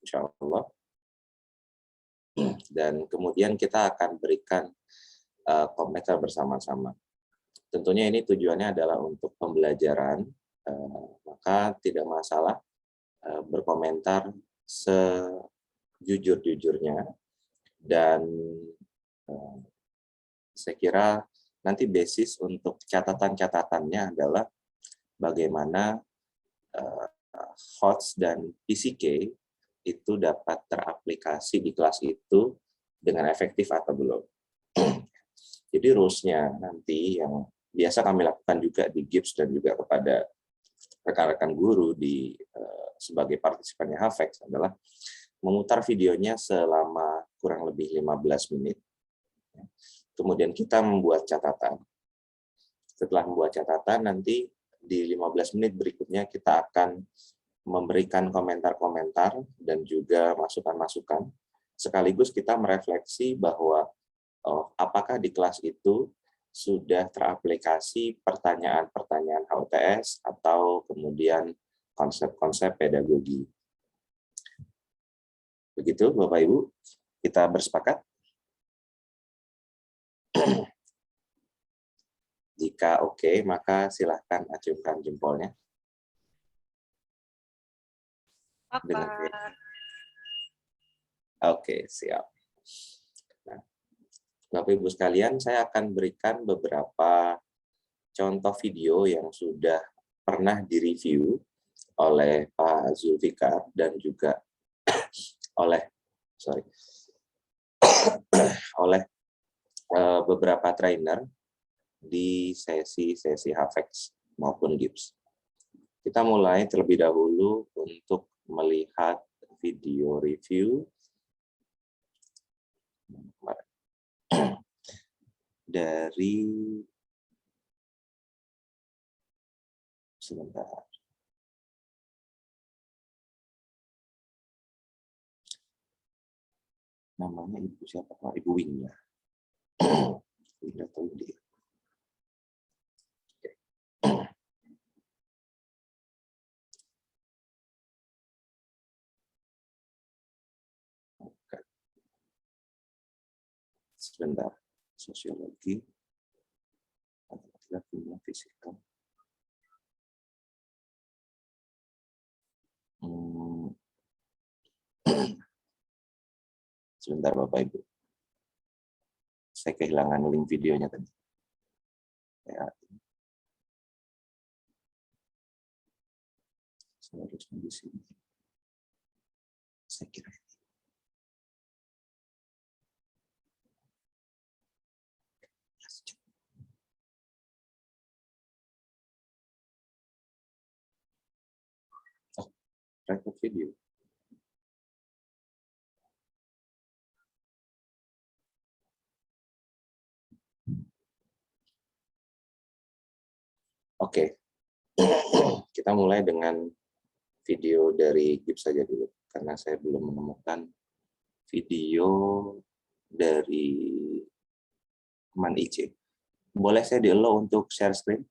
insya Allah. Dan kemudian kita akan berikan komentar bersama-sama. Tentunya ini tujuannya adalah untuk pembelajaran, maka tidak masalah berkomentar sejujur-jujurnya, dan saya kira nanti basis untuk catatan-catatannya adalah bagaimana HOTS dan PCK itu dapat teraplikasi di kelas itu dengan efektif atau belum. Jadi rules-nya nanti yang biasa kami lakukan juga di GIPS dan juga kepada rekan-rekan guru sebagai partisipannya HAFEX adalah memutar videonya selama kurang lebih 15 menit. Kemudian kita membuat catatan. Setelah membuat catatan, nanti di 15 menit berikutnya kita akan memberikan komentar-komentar dan juga masukan-masukan. Sekaligus kita merefleksi bahwa apakah di kelas itu sudah teraplikasi pertanyaan-pertanyaan HUTS atau kemudian konsep-konsep pedagogi. Begitu Bapak Ibu, kita bersepakat? Jika oke, maka silahkan acungkan jempolnya. Oke, siap. Nah, Bapak Ibu sekalian, saya akan berikan beberapa contoh video yang sudah pernah direview oleh Pak Zulfikar dan juga oleh beberapa trainer di sesi-sesi HAFEX maupun GIPS. Kita mulai terlebih dahulu untuk melihat video review dari sebentar. Namanya Ibu siapa? Oh, Ibu Wingnya. Tidak tahu dia. Sebentar, sosiologi, matematika, fisika. Sebentar Bapak Ibu, saya kehilangan link videonya tadi. Ya. Saya harus di sini. Saya kira. Record video. Oke, kita mulai dengan video dari GIPS saja dulu, karena saya belum menemukan video dari teman IC. Boleh saya di-allow untuk share screen,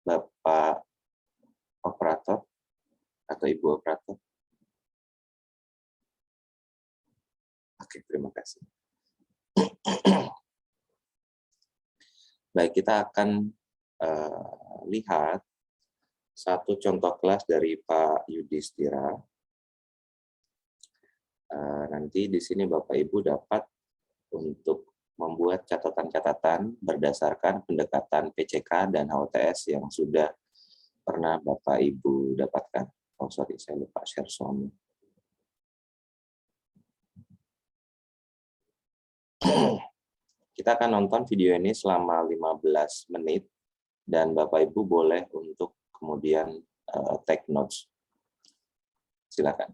Bapak operator atau Ibu operator? Oke, terima kasih. Baik, kita akan lihat satu contoh kelas dari Pak Yudhistira. Nanti di sini Bapak Ibu dapat untuk membuat catatan-catatan berdasarkan pendekatan PCK dan HUTS yang sudah pernah Bapak Ibu dapatkan. Oh sorry, saya lupa share sound. Kita akan nonton video ini selama 15 menit dan Bapak Ibu boleh untuk kemudian take notes. Silakan.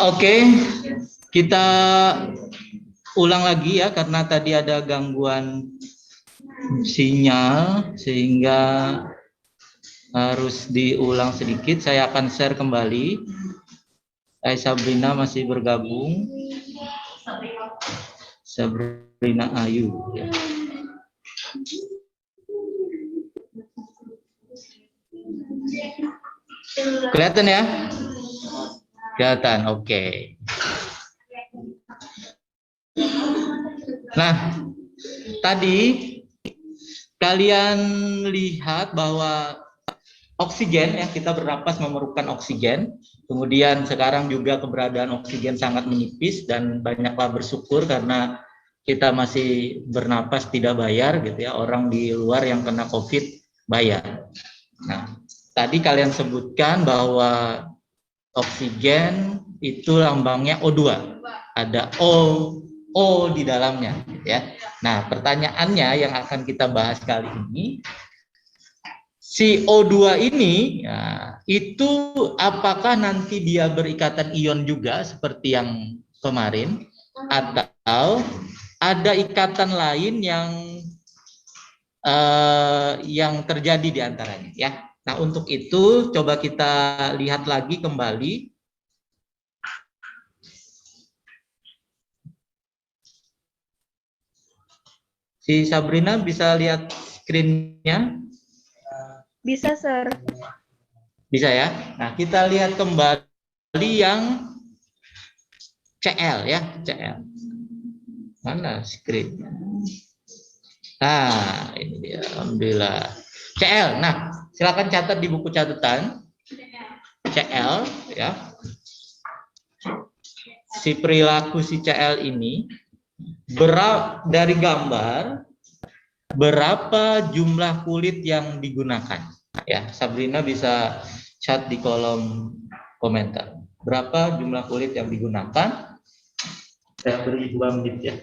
Oke, kita ulang lagi ya karena tadi ada gangguan sinyal sehingga harus diulang sedikit. Saya akan share kembali. Sabrina masih bergabung. Sabrina Ayu. Ya. Kelihatan ya? Kelihatan, oke. Nah, tadi kalian lihat bahwa oksigen ya, kita bernapas memerlukan oksigen. Kemudian sekarang juga keberadaan oksigen sangat menipis dan banyaklah bersyukur karena kita masih bernapas tidak bayar gitu ya. Orang di luar yang kena COVID bayar. Nah, tadi kalian sebutkan bahwa oksigen itu lambangnya O2. Ada O di dalamnya ya. Nah, pertanyaannya yang akan kita bahas kali ini, si O2 ini ya, itu apakah nanti dia berikatan ion juga seperti yang kemarin, atau ada ikatan lain yang terjadi di antaranya ya. Nah, untuk itu coba kita lihat lagi kembali. Si Sabrina bisa lihat screen-nya? Bisa, Sir. Bisa ya. Nah, kita lihat kembali yang CL ya, CL. Mana screen-nya? Nah, ini dia. Alhamdulillah. CL. Nah, silakan catat di buku catatan. CL ya. Si perilaku si CL ini dari gambar berapa jumlah kulit yang digunakan ya. Sabrina bisa chat di kolom komentar berapa jumlah kulit yang digunakan. Saya beri 2 menit ya,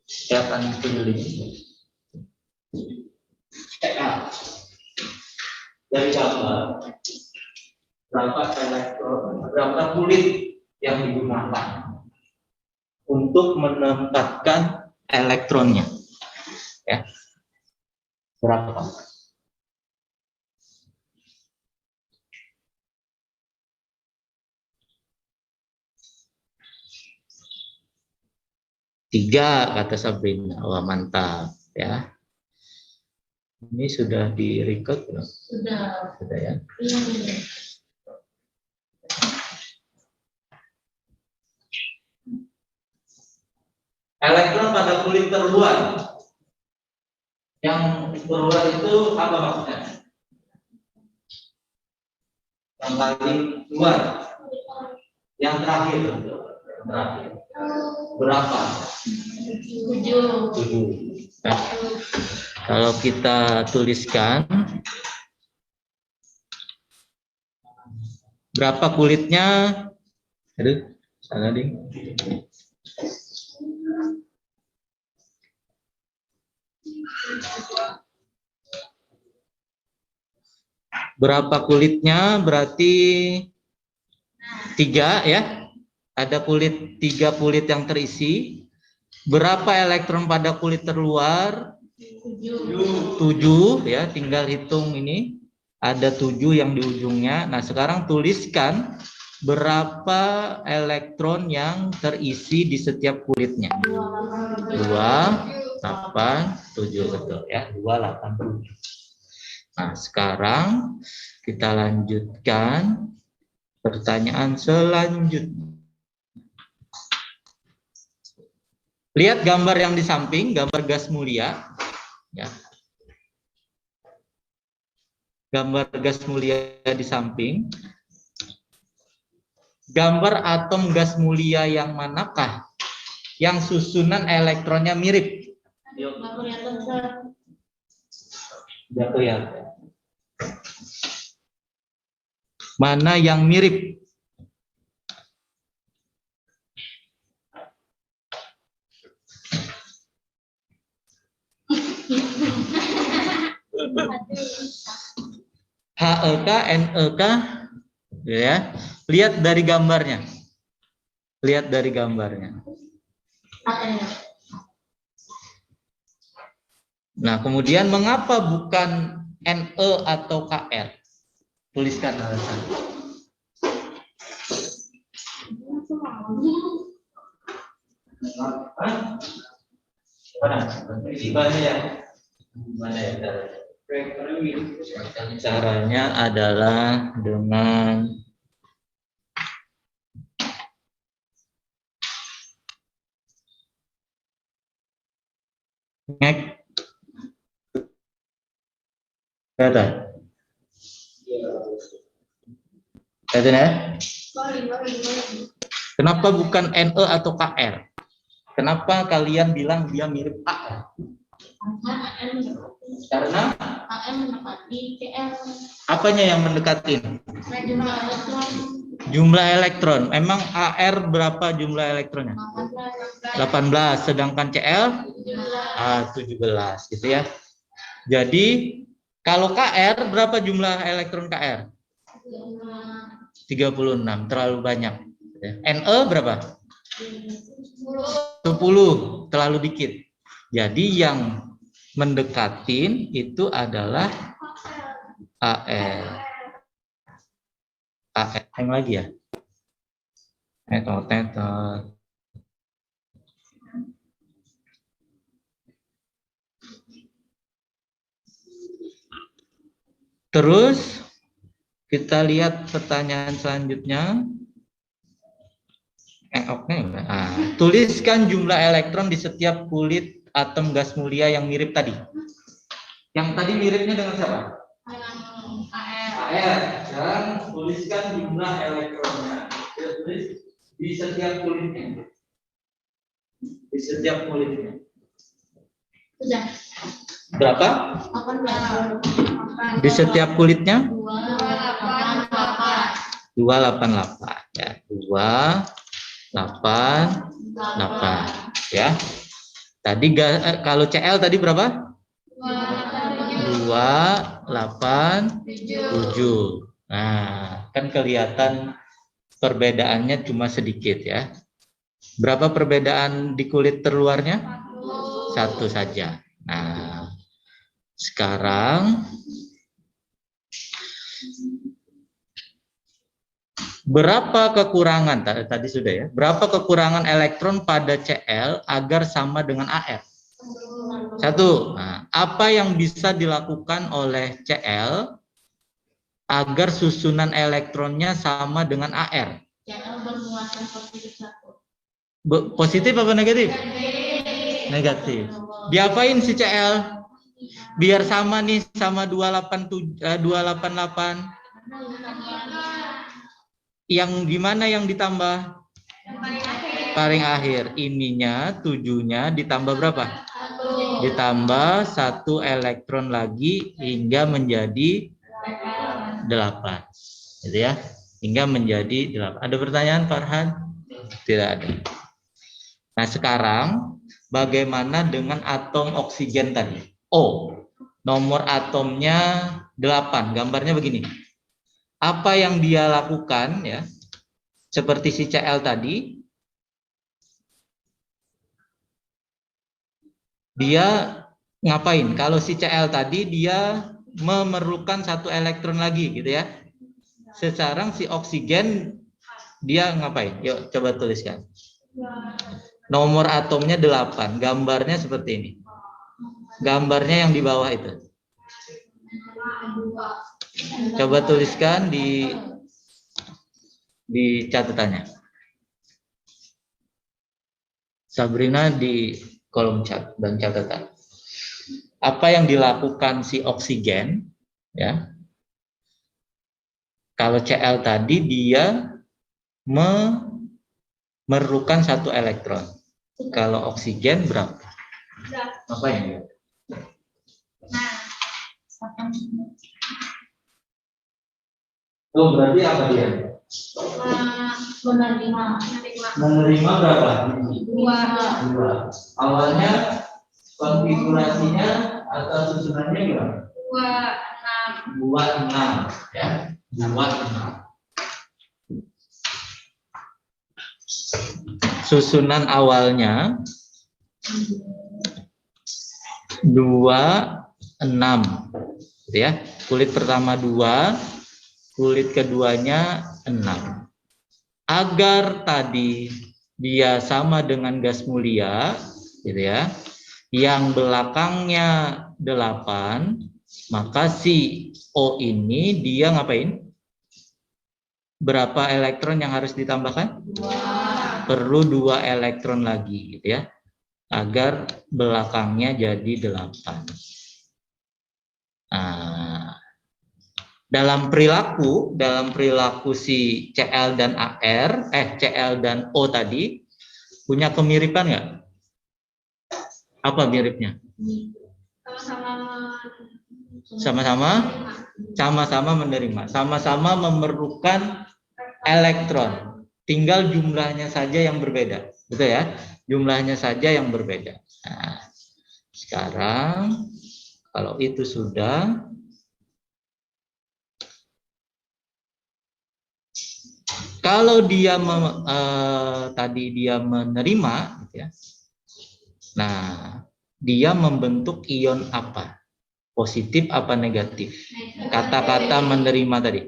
saya akan pilih dari gambar berapa kulit yang digunakan untuk menempatkan elektronnya ya. Berapa? Tiga, kata Sabrina. Wah, mantap ya. Ini sudah di record belum? Sudah ya. Elektron pada kulit terluar. Yang terluar itu apa maksudnya? Yang paling luar. Yang terakhir. Berapa? 7. Nah, kalau kita tuliskan berapa kulitnya? Aduh, salah ding. Berapa kulitnya? Berarti 3 ya. Ada 3 kulit yang terisi. Berapa elektron pada kulit terluar? 7 ya. Tinggal hitung ini. Ada 7 yang di ujungnya. Nah, sekarang tuliskan berapa elektron yang terisi di setiap kulitnya. 2, 8, 7 betul ya. 2, 8, 7. Nah, sekarang kita lanjutkan pertanyaan selanjutnya. Lihat gambar yang di samping, gambar gas mulia. Ya. Gambar gas mulia di samping. Gambar atom gas mulia yang manakah yang susunan elektronnya mirip? Jatuh ya. Mana yang mirip? HEK, NEK, ya. Lihat dari gambarnya. Lihat dari gambarnya. Nah, kemudian mengapa bukan NE atau KR? Tuliskan alasan. Caranya adalah dengan ngek kata ya. Kenapa bukan NE atau KR? Kenapa kalian bilang dia mirip AR? Karena apanya yang mendekatin? Jumlah elektron. Emang AR berapa jumlah elektronnya? 18, sedangkan CL 17 gitu ya. Jadi kalau KR berapa jumlah elektron KR? 36, terlalu banyak. NE berapa? 10, terlalu dikit. Jadi yang mendekatin itu adalah AR. AR yang lagi ya? Tetot. Terus kita lihat pertanyaan selanjutnya. Tuliskan jumlah elektron di setiap kulit atom gas mulia yang mirip tadi. Yang tadi miripnya dengan siapa? AR. Sekarang tuliskan jumlah elektronnya. Tulis di setiap kulitnya. Di setiap kulitnya. Sudah. Berapa? 18. Di setiap kulitnya? 288. 288 ya. 288 ya. Tadi kalau CL tadi berapa? 287. Nah, kan kelihatan perbedaannya cuma sedikit ya. Berapa perbedaan di kulit terluarnya? 1 saja. Nah, sekarang berapa kekurangan tadi sudah ya? Berapa kekurangan elektron pada CL agar sama dengan AR? 1. Nah, apa yang bisa dilakukan oleh CL agar susunan elektronnya sama dengan AR? CL bermuatan positif 1. Positif apa negatif? Negatif. Diapain si CL? Biar sama nih sama 288. Yang gimana yang ditambah? Paling akhir. Ininya 7-nya ditambah berapa? 1. Ditambah 1 elektron lagi hingga menjadi 8. Gitu ya. Hingga menjadi 8. Ada pertanyaan Farhan? Tidak ada. Nah, sekarang bagaimana dengan atom oksigen tadi? O. Nomor atomnya 8. Gambarnya begini. Apa yang dia lakukan ya? Seperti si CL tadi, dia ngapain? Kalau si CL tadi dia memerlukan 1 elektron lagi gitu ya. Sekarang si oksigen dia ngapain? Yuk coba tuliskan. Nomor atomnya 8. Gambarnya seperti ini. Gambarnya yang di bawah itu. Coba tuliskan di catatannya. Sabrina di kolom chat dan catatan. Apa yang dilakukan si oksigen ya? Kalau Cl tadi dia memerlukan 1 elektron. Kalau oksigen berapa? Apa yang? Oh, berarti apa dia? Menerima berapa? 2. Awalnya konfigurasinya atau susunannya berapa? 26 ya. 26. Susunan awalnya 26 ya. Kulit pertama 2, kulit keduanya 6. agar tadi dia sama dengan gas mulia, gitu ya, yang belakangnya 8, maka si O ini dia ngapain? Berapa elektron yang harus ditambahkan? 2. Perlu 2 elektron lagi, gitu ya, agar belakangnya jadi 8. Nah, dalam perilaku si Cl dan Ar, Cl dan O tadi punya kemiripan nggak? Apa miripnya? Sama-sama menerima, sama-sama memerlukan elektron. Tinggal jumlahnya saja yang berbeda, betul ya? Jumlahnya saja yang berbeda. Nah, sekarang kalau itu sudah, kalau dia tadi dia menerima, gitu ya. Nah, dia membentuk ion apa? Positif apa negatif? Kata-kata menerima tadi.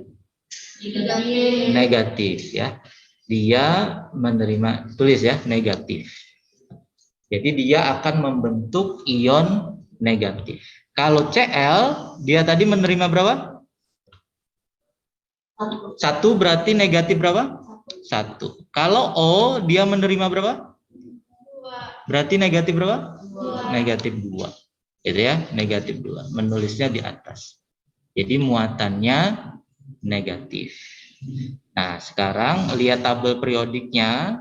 Negatif ya. Dia menerima, tulis ya, negatif. Jadi dia akan membentuk ion negatif. Kalau Cl, dia tadi menerima berapa? 1 berarti negatif berapa? 1. Kalau O, dia menerima berapa? 2. Berarti negatif berapa? 2. Negatif 2. Gitu ya, negatif 2. Menulisnya di atas. Jadi muatannya negatif. Nah, sekarang lihat tabel periodiknya.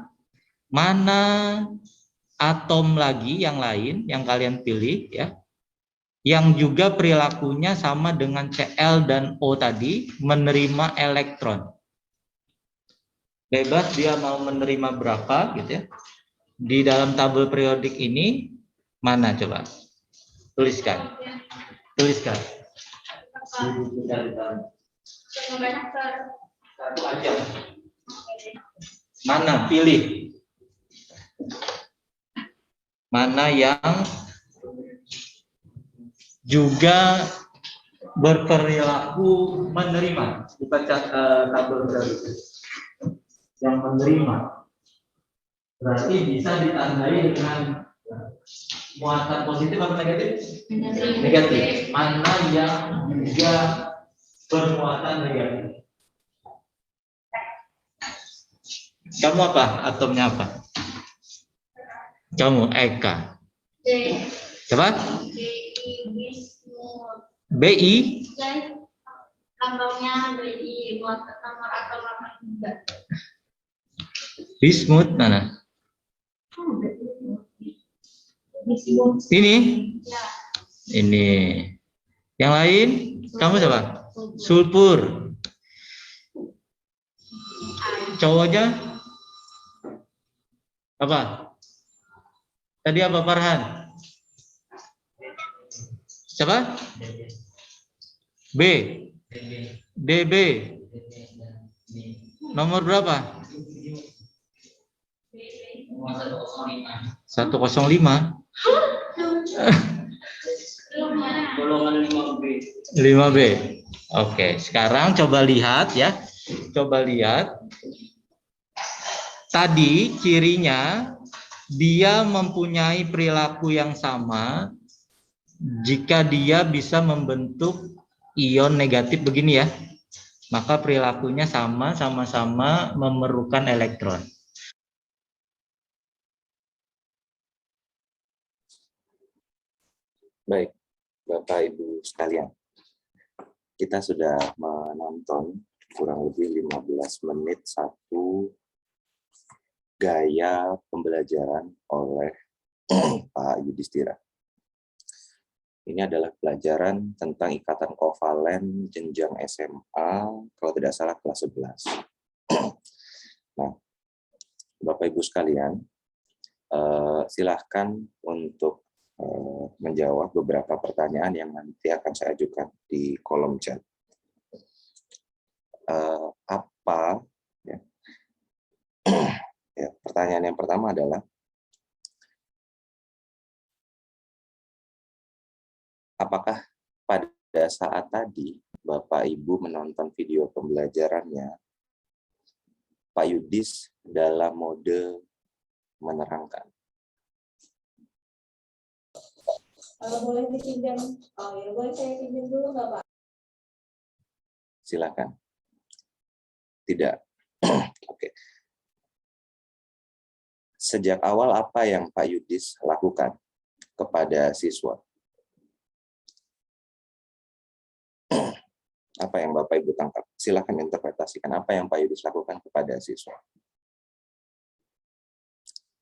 Mana atom lagi yang lain yang kalian pilih ya, yang juga perilakunya sama dengan Cl dan O tadi, menerima elektron. Bebas dia mau menerima berapa gitu ya. Di dalam tabel periodik ini mana coba? Tuliskan. Tuliskan. Satu aja. Mana pilih? Mana yang juga berperilaku menerima? Dibaca tabel berikut. Yang menerima berarti bisa ditandai dengan muatan positif atau negatif? Negatif. Mana yang juga bermuatan negatif? Kamu apa? Atomnya apa? Kamu Eka. Coba? BI. Lambangnya BI buat nomor atom juga. Bismut mana? Ini? Ya. Ini. Yang lain? Kamu coba? Sulfur. Cowoknya? Apa? Tadi apa Farhan? Siapa? B. DB. Nomor berapa? 105. 5B. Oke, sekarang coba lihat ya. Coba lihat. Tadi cirinya dia mempunyai perilaku yang sama jika dia bisa membentuk ion negatif begini ya. Maka perilakunya sama-sama memerlukan elektron. Baik, Bapak Ibu sekalian. Kita sudah menonton kurang lebih 15 menit satu gaya pembelajaran oleh Pak Yudhistira. Ini adalah pelajaran tentang ikatan kovalen jenjang SMA, kalau tidak salah kelas 11. Nah, Bapak Ibu sekalian, silahkan untuk menjawab beberapa pertanyaan yang nanti akan saya ajukan di kolom chat. Apa ya? Ya, pertanyaan yang pertama adalah apakah pada saat tadi Bapak Ibu menonton video pembelajarannya Pak Yudis dalam mode menerangkan. Kalau boleh dipinjam, ya boleh saya pinjam dulu nggak Pak? Silakan. Tidak. Oke. Sejak awal apa yang Pak Yudis lakukan kepada siswa? Apa yang Bapak Ibu tangkap? Silakan interpretasikan apa yang Pak Yudis lakukan kepada siswa.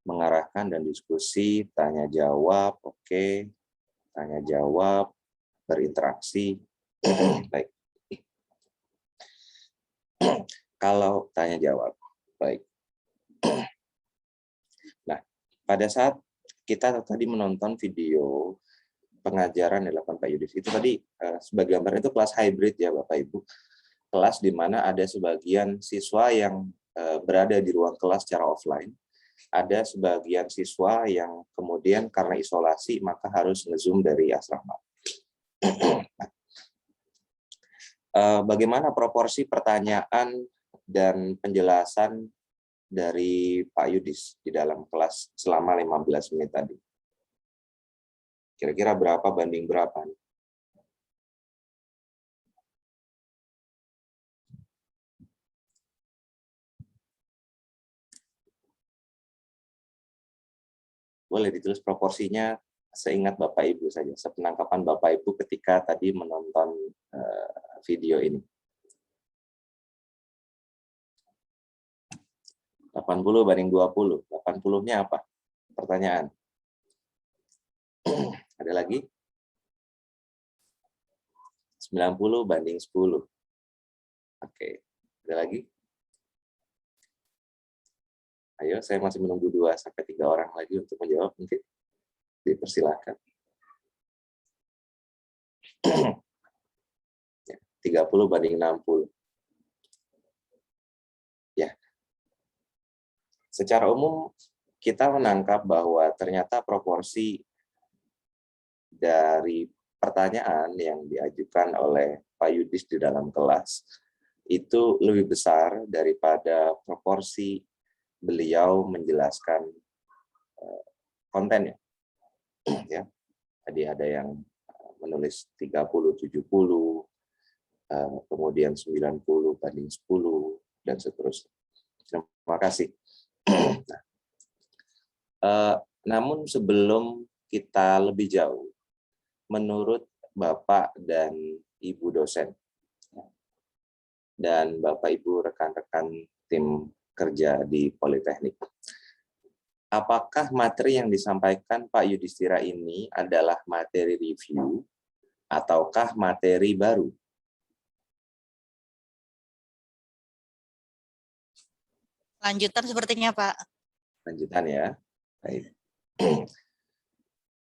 Mengarahkan dan diskusi, tanya jawab, oke. Tanya jawab, berinteraksi. Baik. Kalau tanya jawab, baik. Nah, pada saat kita tadi menonton video pengajaran yang dilakukan Pak Yudis, itu tadi sebagai gambaran itu kelas hybrid ya Bapak Ibu. Kelas di mana ada sebagian siswa yang berada di ruang kelas secara offline, ada sebagian siswa yang kemudian karena isolasi maka harus nge-zoom dari asrama. Bagaimana proporsi pertanyaan dan penjelasan dari Pak Yudis di dalam kelas selama 15 menit tadi? Kira-kira berapa banding berapa? Boleh ditulis proporsinya seingat Bapak Ibu saja, sepenangkapan Bapak Ibu ketika tadi menonton video ini. 80 banding 20. 80-nya apa? Pertanyaan. Ada lagi? 90 banding 10. Oke. Ada lagi? Ayo, saya masih menunggu 2-3 orang lagi untuk menjawab. Mungkin dipersilakan. 30 banding 60. Ya. Secara umum kita menangkap bahwa ternyata proporsi dari pertanyaan yang diajukan oleh Pak Yudis di dalam kelas itu lebih besar daripada proporsi beliau menjelaskan kontennya. Ya. Tadi ada yang menulis 30, 70, kemudian 90 banding 10, dan seterusnya. Terima kasih. Namun sebelum kita lebih jauh, menurut Bapak dan Ibu dosen, dan Bapak Ibu rekan-rekan tim kerja di Politeknik, apakah materi yang disampaikan Pak Yudhistira ini adalah materi review ataukah materi baru? Lanjutan sepertinya, Pak. Lanjutan ya. Baik.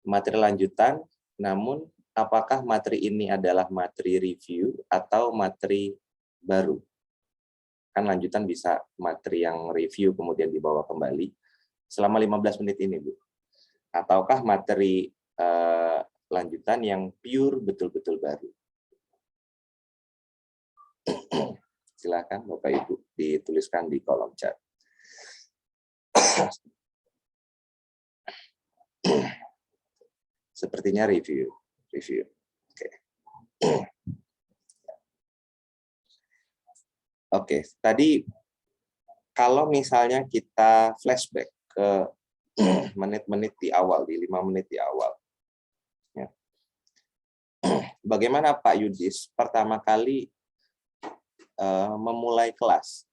Materi lanjutan, namun apakah materi ini adalah materi review atau materi baru? Kan lanjutan bisa materi yang review kemudian dibawa kembali selama 15 menit ini, Bu. Ataukah materi lanjutan yang pure betul-betul baru? Silakan Bapak Ibu dituliskan di kolom chat. Sepertinya review. Oke. Oke, tadi kalau misalnya kita flashback ke menit-menit di awal, di 5 menit di awal. Ya. Bagaimana Pak Yudis pertama kali memulai kelas?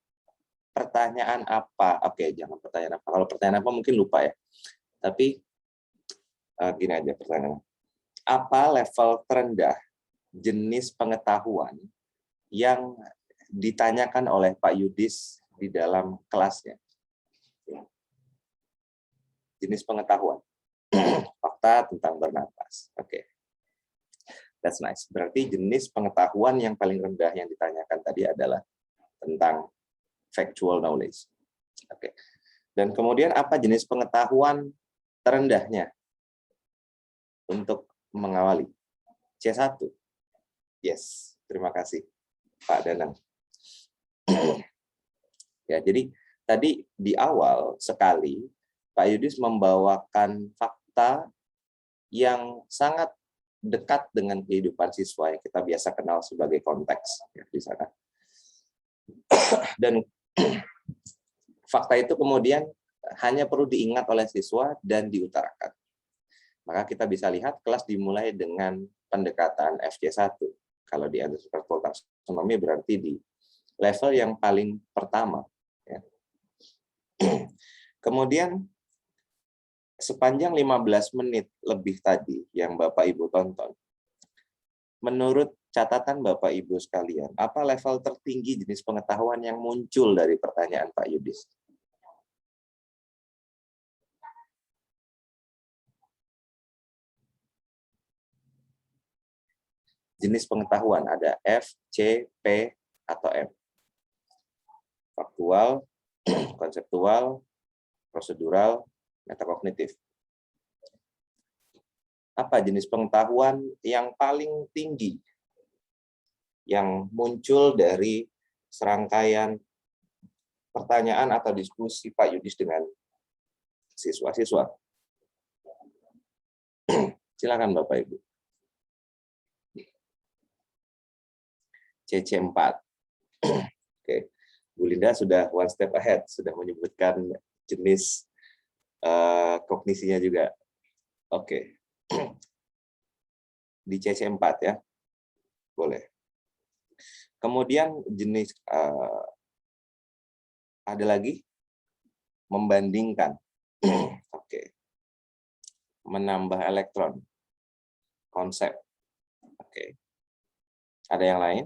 Pertanyaan apa? Oke, jangan pertanyaan apa. Kalau pertanyaan apa mungkin lupa ya. Tapi gini aja pertanyaan. Apa level terendah jenis pengetahuan yang ditanyakan oleh Pak Yudis di dalam kelasnya? Jenis pengetahuan. Fakta tentang bernapas. Oke. That's nice. Berarti jenis pengetahuan yang paling rendah yang ditanyakan tadi adalah tentang factual knowledge. Oke. Dan kemudian apa jenis pengetahuan terendahnya untuk mengawali? C1. Yes, terima kasih Pak Danang. Ya, jadi tadi di awal sekali Pak Yudis membawakan fakta yang sangat dekat dengan kehidupan siswa yang kita biasa kenal sebagai konteks ya, di sana. Dan fakta itu kemudian hanya perlu diingat oleh siswa dan diutarakan. Maka kita bisa lihat kelas dimulai dengan pendekatan FC1. Kalau di Entrepreneurial Taxonomy berarti di level yang paling pertama. Ya. Kemudian sepanjang 15 menit lebih tadi yang Bapak Ibu tonton, menurut catatan Bapak Ibu sekalian, apa level tertinggi jenis pengetahuan yang muncul dari pertanyaan Pak Yudis? Jenis pengetahuan ada F, C, P, atau M. Faktual, konseptual, prosedural, metakognitif. Apa jenis pengetahuan yang paling tinggi yang muncul dari serangkaian pertanyaan atau diskusi Pak Yudis dengan siswa-siswa? Silakan Bapak Ibu. CC4. Oke. Bu Linda sudah one step ahead, sudah menyebutkan jenis kognisinya juga. Oke. Di CC4 ya. Boleh. Kemudian jenis ada lagi membandingkan. Oke. Menambah elektron. Konsep. Oke. Ada yang lain?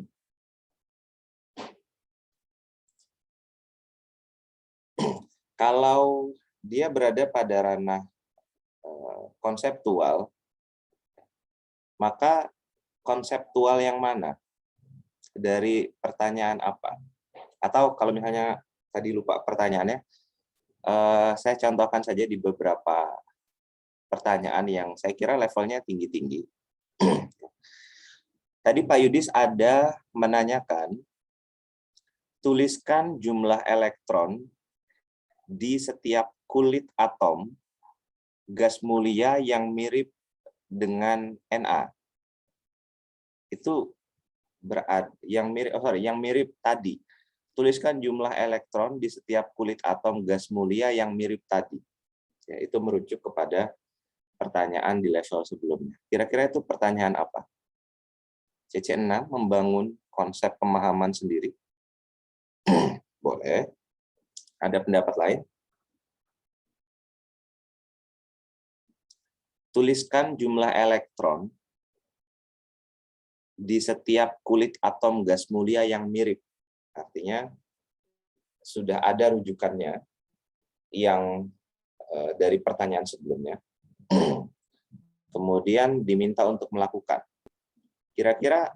Kalau dia berada pada ranah konseptual, maka konseptual yang mana? Dari pertanyaan apa? Atau kalau misalnya tadi lupa pertanyaannya, saya contohkan saja di beberapa pertanyaan yang saya kira levelnya tinggi-tinggi. Tadi Pak Yudis ada menanyakan, tuliskan jumlah elektron di setiap kulit atom gas mulia yang mirip dengan Na. Itu berarti yang mirip tadi. Tuliskan jumlah elektron di setiap kulit atom gas mulia yang mirip tadi. Ya, itu merujuk kepada pertanyaan di level sebelumnya. Kira-kira itu pertanyaan apa? CC6 membangun konsep pemahaman sendiri. Boleh. Ada pendapat lain? Tuliskan jumlah elektron di setiap kulit atom gas mulia yang mirip. Artinya sudah ada rujukannya yang dari pertanyaan sebelumnya. Kemudian diminta untuk melakukan. Kira-kira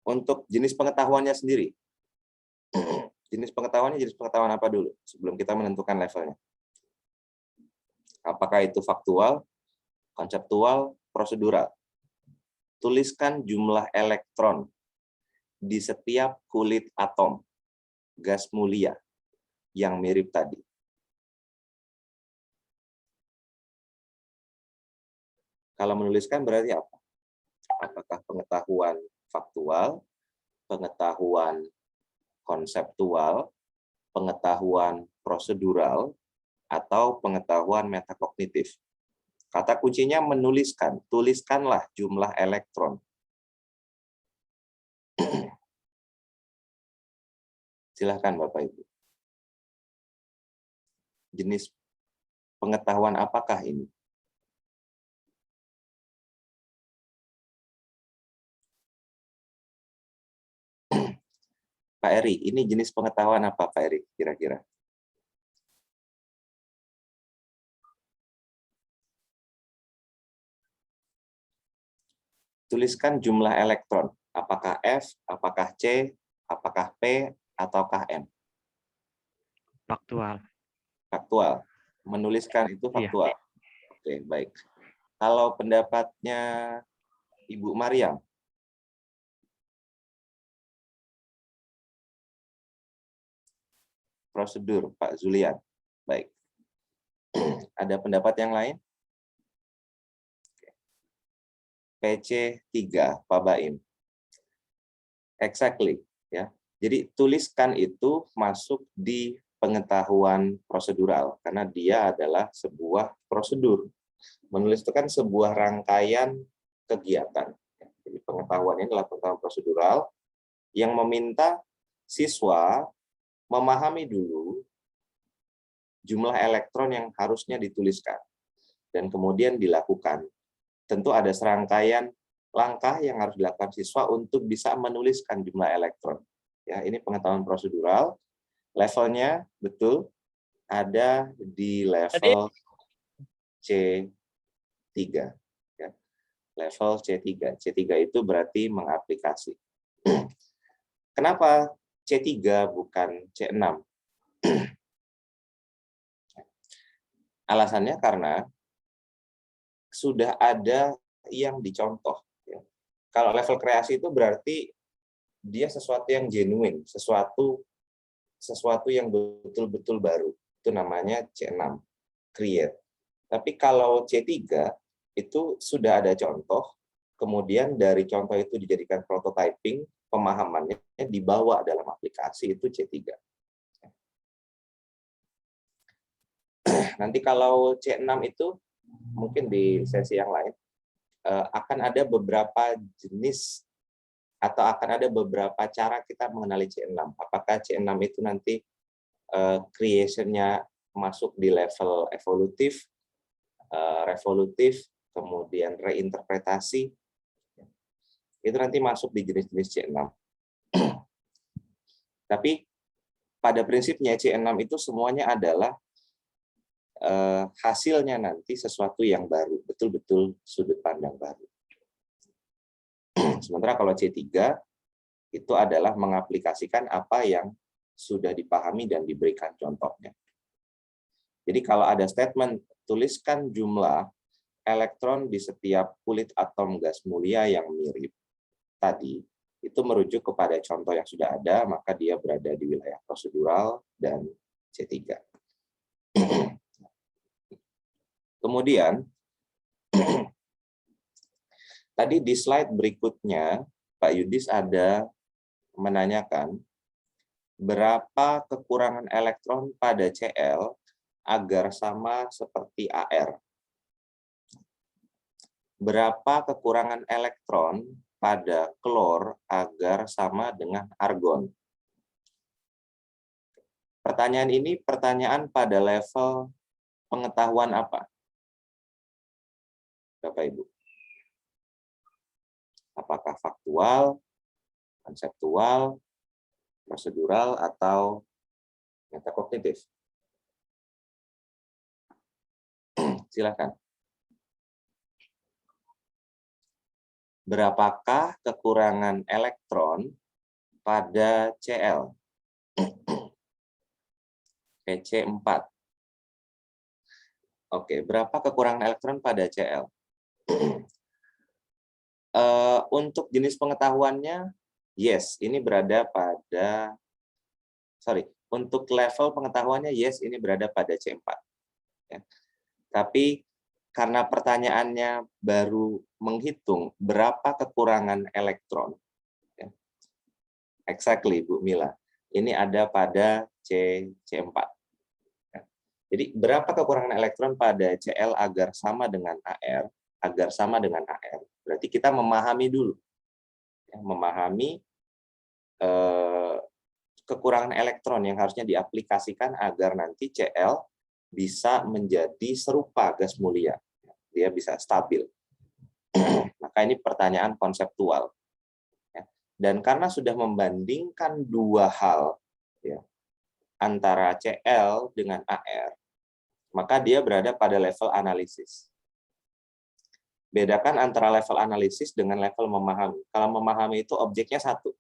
untuk jenis pengetahuannya sendiri, jenis pengetahuan apa dulu sebelum kita menentukan levelnya? Apakah itu faktual, konseptual, prosedural? Tuliskan jumlah elektron di setiap kulit atom gas mulia yang mirip tadi. Kalau menuliskan berarti apa? Apakah pengetahuan faktual, pengetahuan konseptual, pengetahuan prosedural, atau pengetahuan metakognitif? Kata kuncinya menuliskan. Tuliskanlah jumlah elektron. Silahkan Bapak Ibu. Jenis pengetahuan apakah ini? Pak Eri, ini jenis pengetahuan apa Pak Eri kira-kira? Tuliskan jumlah elektron. Apakah F, apakah C, apakah P, ataukah M? Faktual. Faktual. Menuliskan itu faktual. Iya. Oke, baik. Kalau pendapatnya Ibu Mariam? prosedur, Pak Zulian. Baik. Ada pendapat yang lain? PC 3, Pak Baim. Exactly, ya. Jadi tuliskan itu masuk di pengetahuan prosedural karena dia adalah sebuah prosedur. Menulis itu kan sebuah rangkaian kegiatan. Jadi pengetahuan ini adalah pengetahuan prosedural yang meminta siswa memahami dulu jumlah elektron yang harusnya dituliskan dan kemudian dilakukan. Tentu ada serangkaian langkah yang harus dilakukan siswa untuk bisa menuliskan jumlah elektron. Ya, ini pengetahuan prosedural. Levelnya betul ada di level C3. Ya. Level C3. C3 itu berarti mengaplikasi. Kenapa C3 bukan C6? Alasannya karena sudah ada yang dicontoh. Ya. Kalau level kreasi itu berarti dia sesuatu yang genuine, sesuatu yang betul-betul baru. Itu namanya C6, create. Tapi kalau C3 itu sudah ada contoh, kemudian dari contoh itu dijadikan prototyping, pemahamannya dibawa dalam aplikasi, itu C3. Nanti kalau C6 itu mungkin di sesi yang lain akan ada beberapa jenis atau akan ada beberapa cara kita mengenali C6. Apakah C6 itu nanti creation-nya masuk di level evolutif, revolutif, kemudian reinterpretasi, itu nanti masuk di jenis-jenis C6. Tapi pada prinsipnya C6 itu semuanya adalah hasilnya nanti sesuatu yang baru, betul-betul sudut pandang baru. Sementara kalau C3 itu adalah mengaplikasikan apa yang sudah dipahami dan diberikan contohnya. Jadi kalau ada statement, tuliskan jumlah elektron di setiap kulit atom gas mulia yang mirip tadi, itu merujuk kepada contoh yang sudah ada, maka dia berada di wilayah prosedural dan C3. Kemudian, tadi di slide berikutnya, Pak Yudis ada menanyakan berapa kekurangan elektron pada Cl agar sama seperti Ar. Berapa kekurangan elektron pada klor agar sama dengan argon. Pertanyaan ini pertanyaan pada level pengetahuan apa? Bapak Ibu. Apakah faktual, konseptual, prosedural, atau metakognitif? Silakan. Berapakah kekurangan elektron pada Cl? PC4. Oke, berapa kekurangan elektron pada Cl? Untuk jenis pengetahuannya, yes, ini berada pada, untuk level pengetahuannya, yes, ini berada pada C4. Ya. Tapi karena pertanyaannya baru menghitung berapa kekurangan elektron, ya. Exactly, Bu Mila, ini ada pada C4. Ya. Jadi berapa kekurangan elektron pada Cl agar sama dengan Ar, berarti kita memahami dulu, ya, memahami kekurangan elektron yang harusnya diaplikasikan agar nanti Cl bisa menjadi serupa gas mulia, dia bisa stabil. Maka ini pertanyaan konseptual, ya. Dan karena sudah membandingkan dua hal, ya, antara Cl dengan Ar, maka dia berada pada level analisis. Bedakan antara level analisis dengan level memahami. Kalau memahami itu objeknya satu.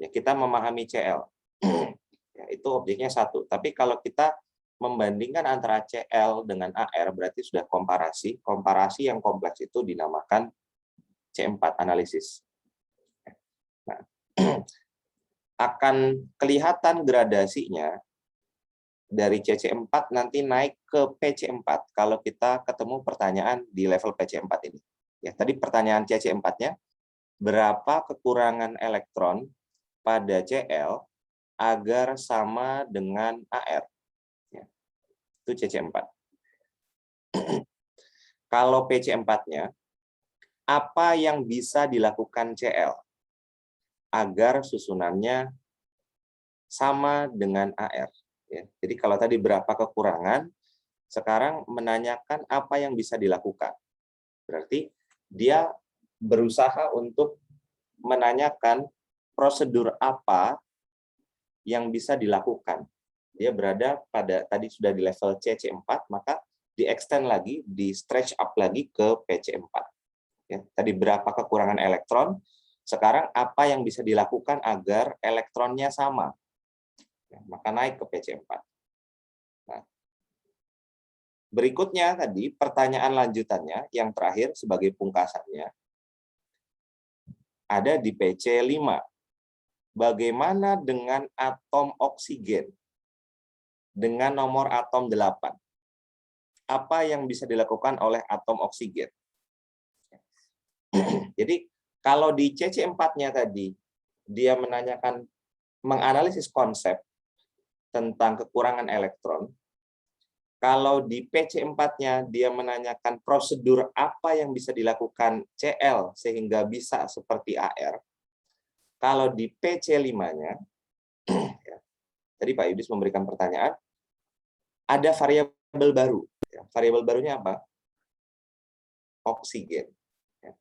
Ya, kita memahami Cl. Ya, itu objeknya satu. Tapi kalau kita membandingkan antara Cl dengan Ar, berarti sudah komparasi. Komparasi yang kompleks itu dinamakan C4 analisis. Nah, akan kelihatan gradasinya dari CC4 nanti naik ke PC4 kalau kita ketemu pertanyaan di level PC4 ini. Ya, tadi pertanyaan CC4-nya, berapa kekurangan elektron pada Cl agar sama dengan AR? Ya, itu CC4. Kalau PC4-nya, apa yang bisa dilakukan Cl agar susunannya sama dengan AR? Ya, jadi kalau tadi berapa kekurangan, sekarang menanyakan apa yang bisa dilakukan. Berarti dia berusaha untuk menanyakan prosedur apa yang bisa dilakukan. Dia berada pada tadi sudah di level CC4, maka di-extend lagi, di-stretch up lagi ke PC4. Ya, tadi berapa kekurangan elektron, sekarang apa yang bisa dilakukan agar elektronnya sama. Ya, maka naik ke PC4. Nah, berikutnya tadi pertanyaan lanjutannya yang terakhir sebagai pungkasannya ada di PC5. Bagaimana dengan atom oksigen dengan nomor atom 8? Apa yang bisa dilakukan oleh atom oksigen? Jadi kalau di CC4-nya tadi dia menanyakan menganalisis konsep tentang kekurangan elektron, kalau di PC4-nya dia menanyakan prosedur apa yang bisa dilakukan Cl sehingga bisa seperti AR, kalau di PC5-nya, ya, tadi Pak Yudis memberikan pertanyaan, ada variabel baru. Ya, variabel barunya apa? Oksigen. Ya.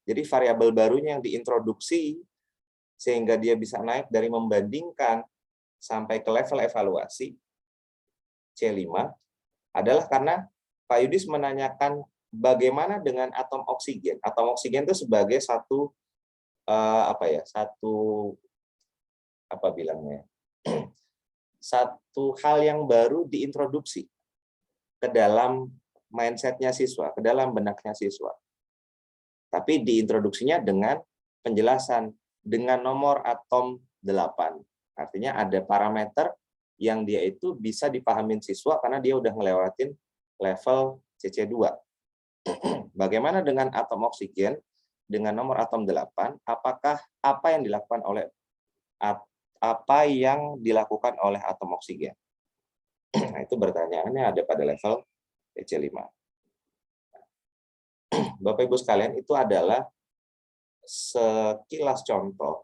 Jadi variabel barunya yang diintroduksi sehingga dia bisa naik dari membandingkan sampai ke level evaluasi C5 adalah karena Pak Yudis menanyakan bagaimana dengan atom oksigen. Atom oksigen itu sebagai satu satu hal yang baru diintroduksi ke dalam mindsetnya siswa, ke dalam benaknya siswa. Tapi diintroduksinya dengan penjelasan dengan nomor atom 8. Artinya ada parameter yang dia itu bisa dipahamin siswa karena dia udah ngelewatin level CC2. Bagaimana dengan atom oksigen dengan nomor atom 8? Apakah apa yang dilakukan oleh atom oksigen? Nah, itu pertanyaannya ada pada level PC5. Bapak Ibu sekalian, itu adalah sekilas contoh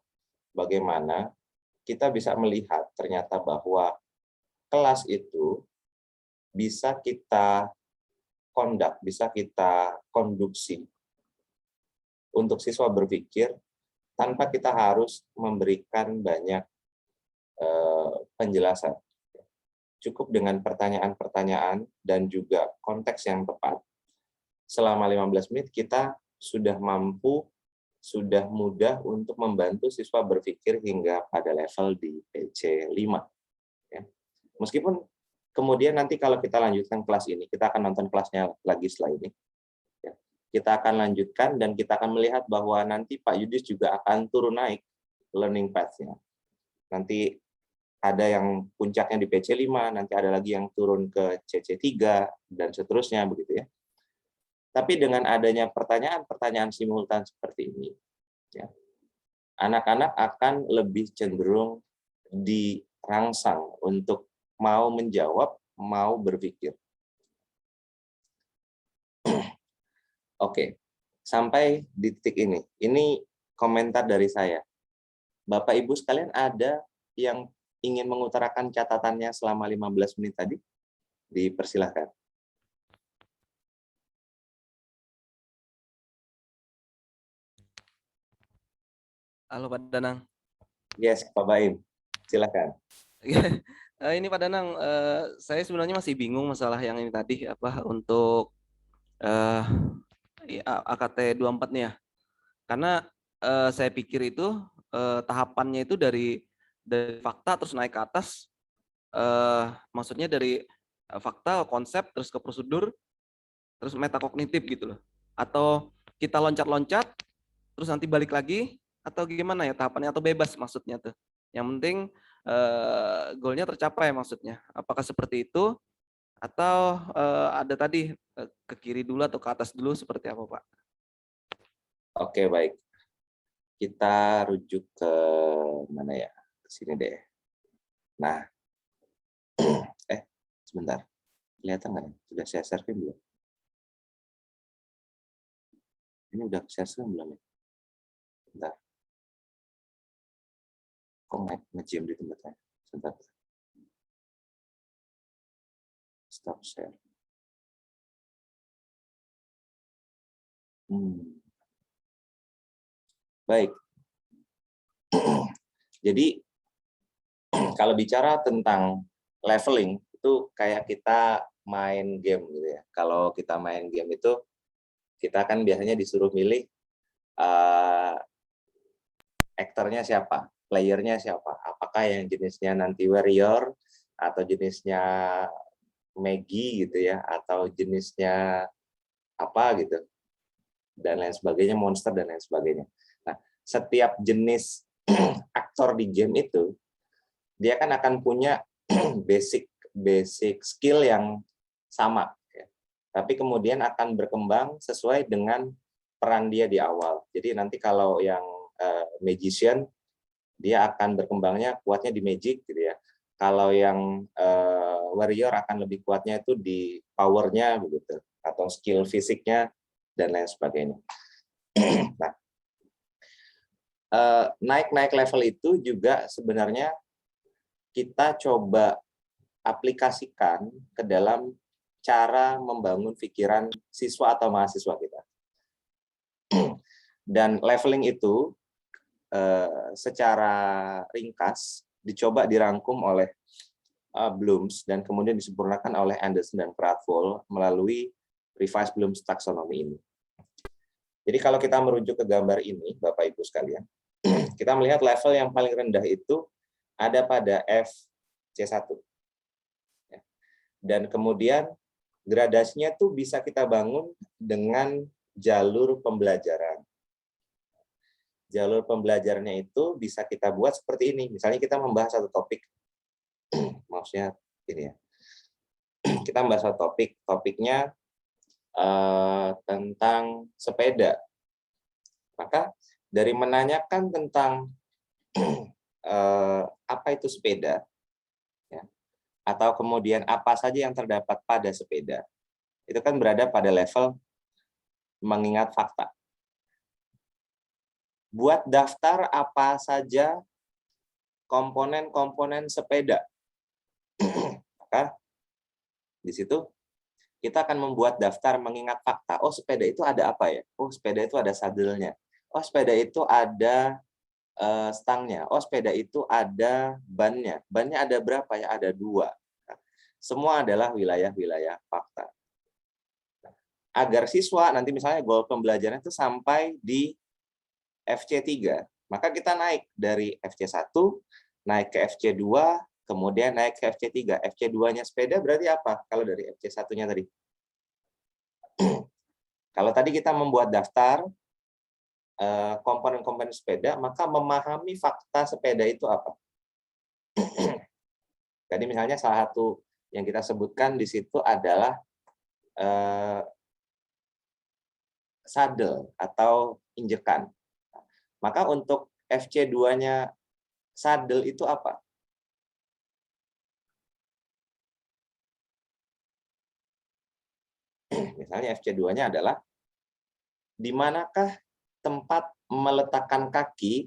bagaimana kita bisa melihat ternyata bahwa kelas itu bisa kita conduct, bisa kita konduksi untuk siswa berpikir tanpa kita harus memberikan banyak penjelasan. Cukup dengan pertanyaan-pertanyaan dan juga konteks yang tepat. Selama 15 menit kita sudah mampu, sudah mudah untuk membantu siswa berpikir hingga pada level di PC5. Ya. Meskipun kemudian nanti kalau kita lanjutkan kelas ini, kita akan nonton kelasnya lagi setelah ini. Ya. Kita akan lanjutkan dan kita akan melihat bahwa nanti Pak Yudis juga akan turun naik learning path-nya. Nanti ada yang puncaknya di PC5, nanti ada lagi yang turun ke CC3, dan seterusnya begitu ya. Tapi dengan adanya pertanyaan-pertanyaan simultan seperti ini, ya, anak-anak akan lebih cenderung dirangsang untuk mau menjawab, mau berpikir. Oke, sampai di titik ini. Ini komentar dari saya. Bapak Ibu sekalian ada yang ingin mengutarakan catatannya selama 15 menit tadi? Dipersilahkan. Halo Pak Danang. Yes, Pak Baim. Silakan. Ini Pak Danang, saya sebenarnya masih bingung masalah yang ini tadi untuk AKT 24 nih ya. Karena saya pikir itu tahapannya itu dari fakta terus naik ke atas. Maksudnya dari fakta, konsep, terus ke prosedur, terus metakognitif gitu loh. Atau kita loncat-loncat, terus nanti balik lagi, atau gimana ya tahapannya, atau bebas maksudnya tuh. Yang penting goalnya tercapai maksudnya. Apakah seperti itu atau ada tadi ke kiri dulu atau ke atas dulu seperti apa, Pak? Oke, baik. Kita rujuk ke mana ya? Ke sini deh. Nah, sebentar. Kelihatan nggak? Sudah saya share belum? Ini udah saya share belum ya? Bentar. Kok nge-jam di tempatnya? Sebentar. Stop share. Baik. Jadi kalau bicara tentang leveling itu kayak kita main game gitu ya. Kalau kita main game itu kita kan biasanya disuruh milih aktornya siapa, playernya siapa. Apakah yang jenisnya nanti warrior atau jenisnya Maggie gitu ya, atau jenisnya apa gitu, dan lain sebagainya, monster dan lain sebagainya. Nah, setiap jenis aktor di game itu dia kan akan punya basic skill yang sama, ya. Tapi kemudian akan berkembang sesuai dengan peran dia di awal. Jadi nanti kalau yang magician, dia akan berkembangnya kuatnya di magic, gitu ya. Kalau yang warrior akan lebih kuatnya itu di powernya, begitu, atau skill fisiknya dan lain sebagainya. Nah, naik level itu juga sebenarnya kita coba aplikasikan ke dalam cara membangun pikiran siswa atau mahasiswa kita. Dan leveling itu secara ringkas dicoba dirangkum oleh Bloom's dan kemudian disempurnakan oleh Anderson dan Krathwohl melalui Revised Bloom's Taxonomy ini. Jadi kalau kita merujuk ke gambar ini, Bapak Ibu sekalian, kita melihat level yang paling rendah itu ada pada FC1. Dan kemudian gradasinya tuh bisa kita bangun dengan jalur pembelajaran. Jalur pembelajarannya itu bisa kita buat seperti ini. Misalnya kita membahas satu topik, maksudnya ini ya. Kita membahas satu topik, topiknya tentang sepeda. Maka dari menanyakan tentang apa itu sepeda, ya, atau kemudian apa saja yang terdapat pada sepeda, itu kan berada pada level mengingat fakta. Buat daftar apa saja komponen-komponen sepeda. Maka di situ kita akan membuat daftar mengingat fakta. Oh, sepeda itu ada apa ya? Oh, sepeda itu ada sadelnya. Oh, sepeda itu ada stangnya. Oh, sepeda itu ada bannya. Bannya ada berapa ya? Ada 2. Semua adalah wilayah-wilayah fakta. Agar siswa nanti misalnya goal pembelajaran itu sampai di FC3, maka kita naik dari FC1, naik ke FC2, kemudian naik ke FC3. FC2-nya sepeda berarti apa? Kalau dari FC1-nya tadi. Kalau tadi kita membuat daftar komponen-komponen sepeda, maka memahami fakta sepeda itu apa. Jadi misalnya salah satu yang kita sebutkan di situ adalah saddle atau injekan. Maka untuk FC2-nya saddle itu apa? Misalnya FC2-nya adalah di manakah tempat meletakkan kaki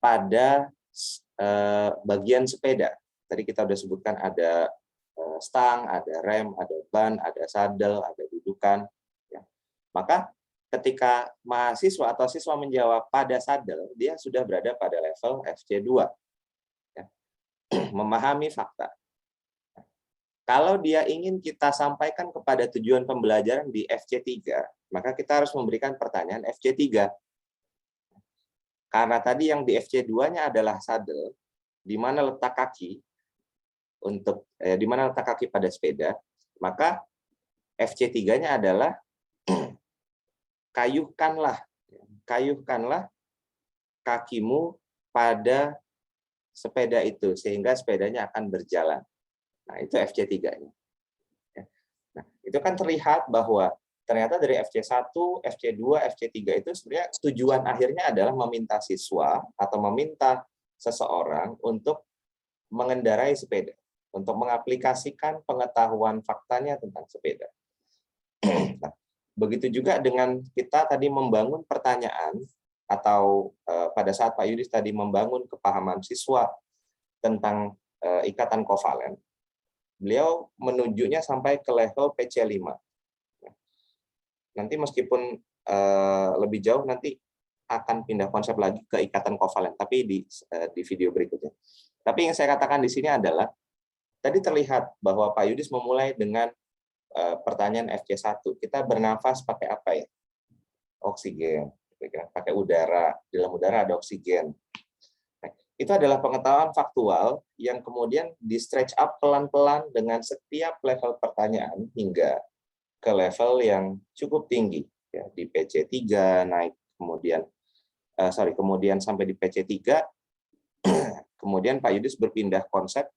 pada bagian sepeda. Tadi kita sudah sebutkan ada stang, ada rem, ada ban, ada saddle, ada dudukan. Ya. Maka ketika mahasiswa atau siswa menjawab pada saddle, dia sudah berada pada level FC2. Ya. Memahami fakta. Kalau dia ingin kita sampaikan kepada tujuan pembelajaran di FC3, maka kita harus memberikan pertanyaan FC3. Karena tadi yang di FC2-nya adalah saddle, di mana letak kaki di mana letak kaki pada sepeda, maka FC3-nya adalah kayuhkanlah kakimu pada sepeda itu sehingga sepedanya akan berjalan. Nah, itu FC3-nya. Nah, itu kan terlihat bahwa ternyata dari FC1, FC2, FC3 itu sebenarnya tujuan akhirnya adalah meminta siswa atau meminta seseorang untuk mengendarai sepeda, untuk mengaplikasikan pengetahuan faktanya tentang sepeda. Nah, begitu juga dengan kita tadi membangun pertanyaan atau pada saat Pak Yudis tadi membangun kepahaman siswa tentang ikatan kovalen, beliau menunjuknya sampai ke level PC5. Nanti meskipun lebih jauh nanti akan pindah konsep lagi ke ikatan kovalen, tapi di video berikutnya. Tapi yang saya katakan di sini adalah tadi terlihat bahwa Pak Yudis memulai dengan pertanyaan FC1. Kita bernafas pakai apa ya? Oksigen. Pakai udara. Di dalam udara ada oksigen. Nah, itu adalah pengetahuan faktual yang kemudian di stretch up pelan-pelan dengan setiap level pertanyaan hingga ke level yang cukup tinggi, ya, di PC3 naik, kemudian sampai di PC3, kemudian Pak Yudis berpindah konsep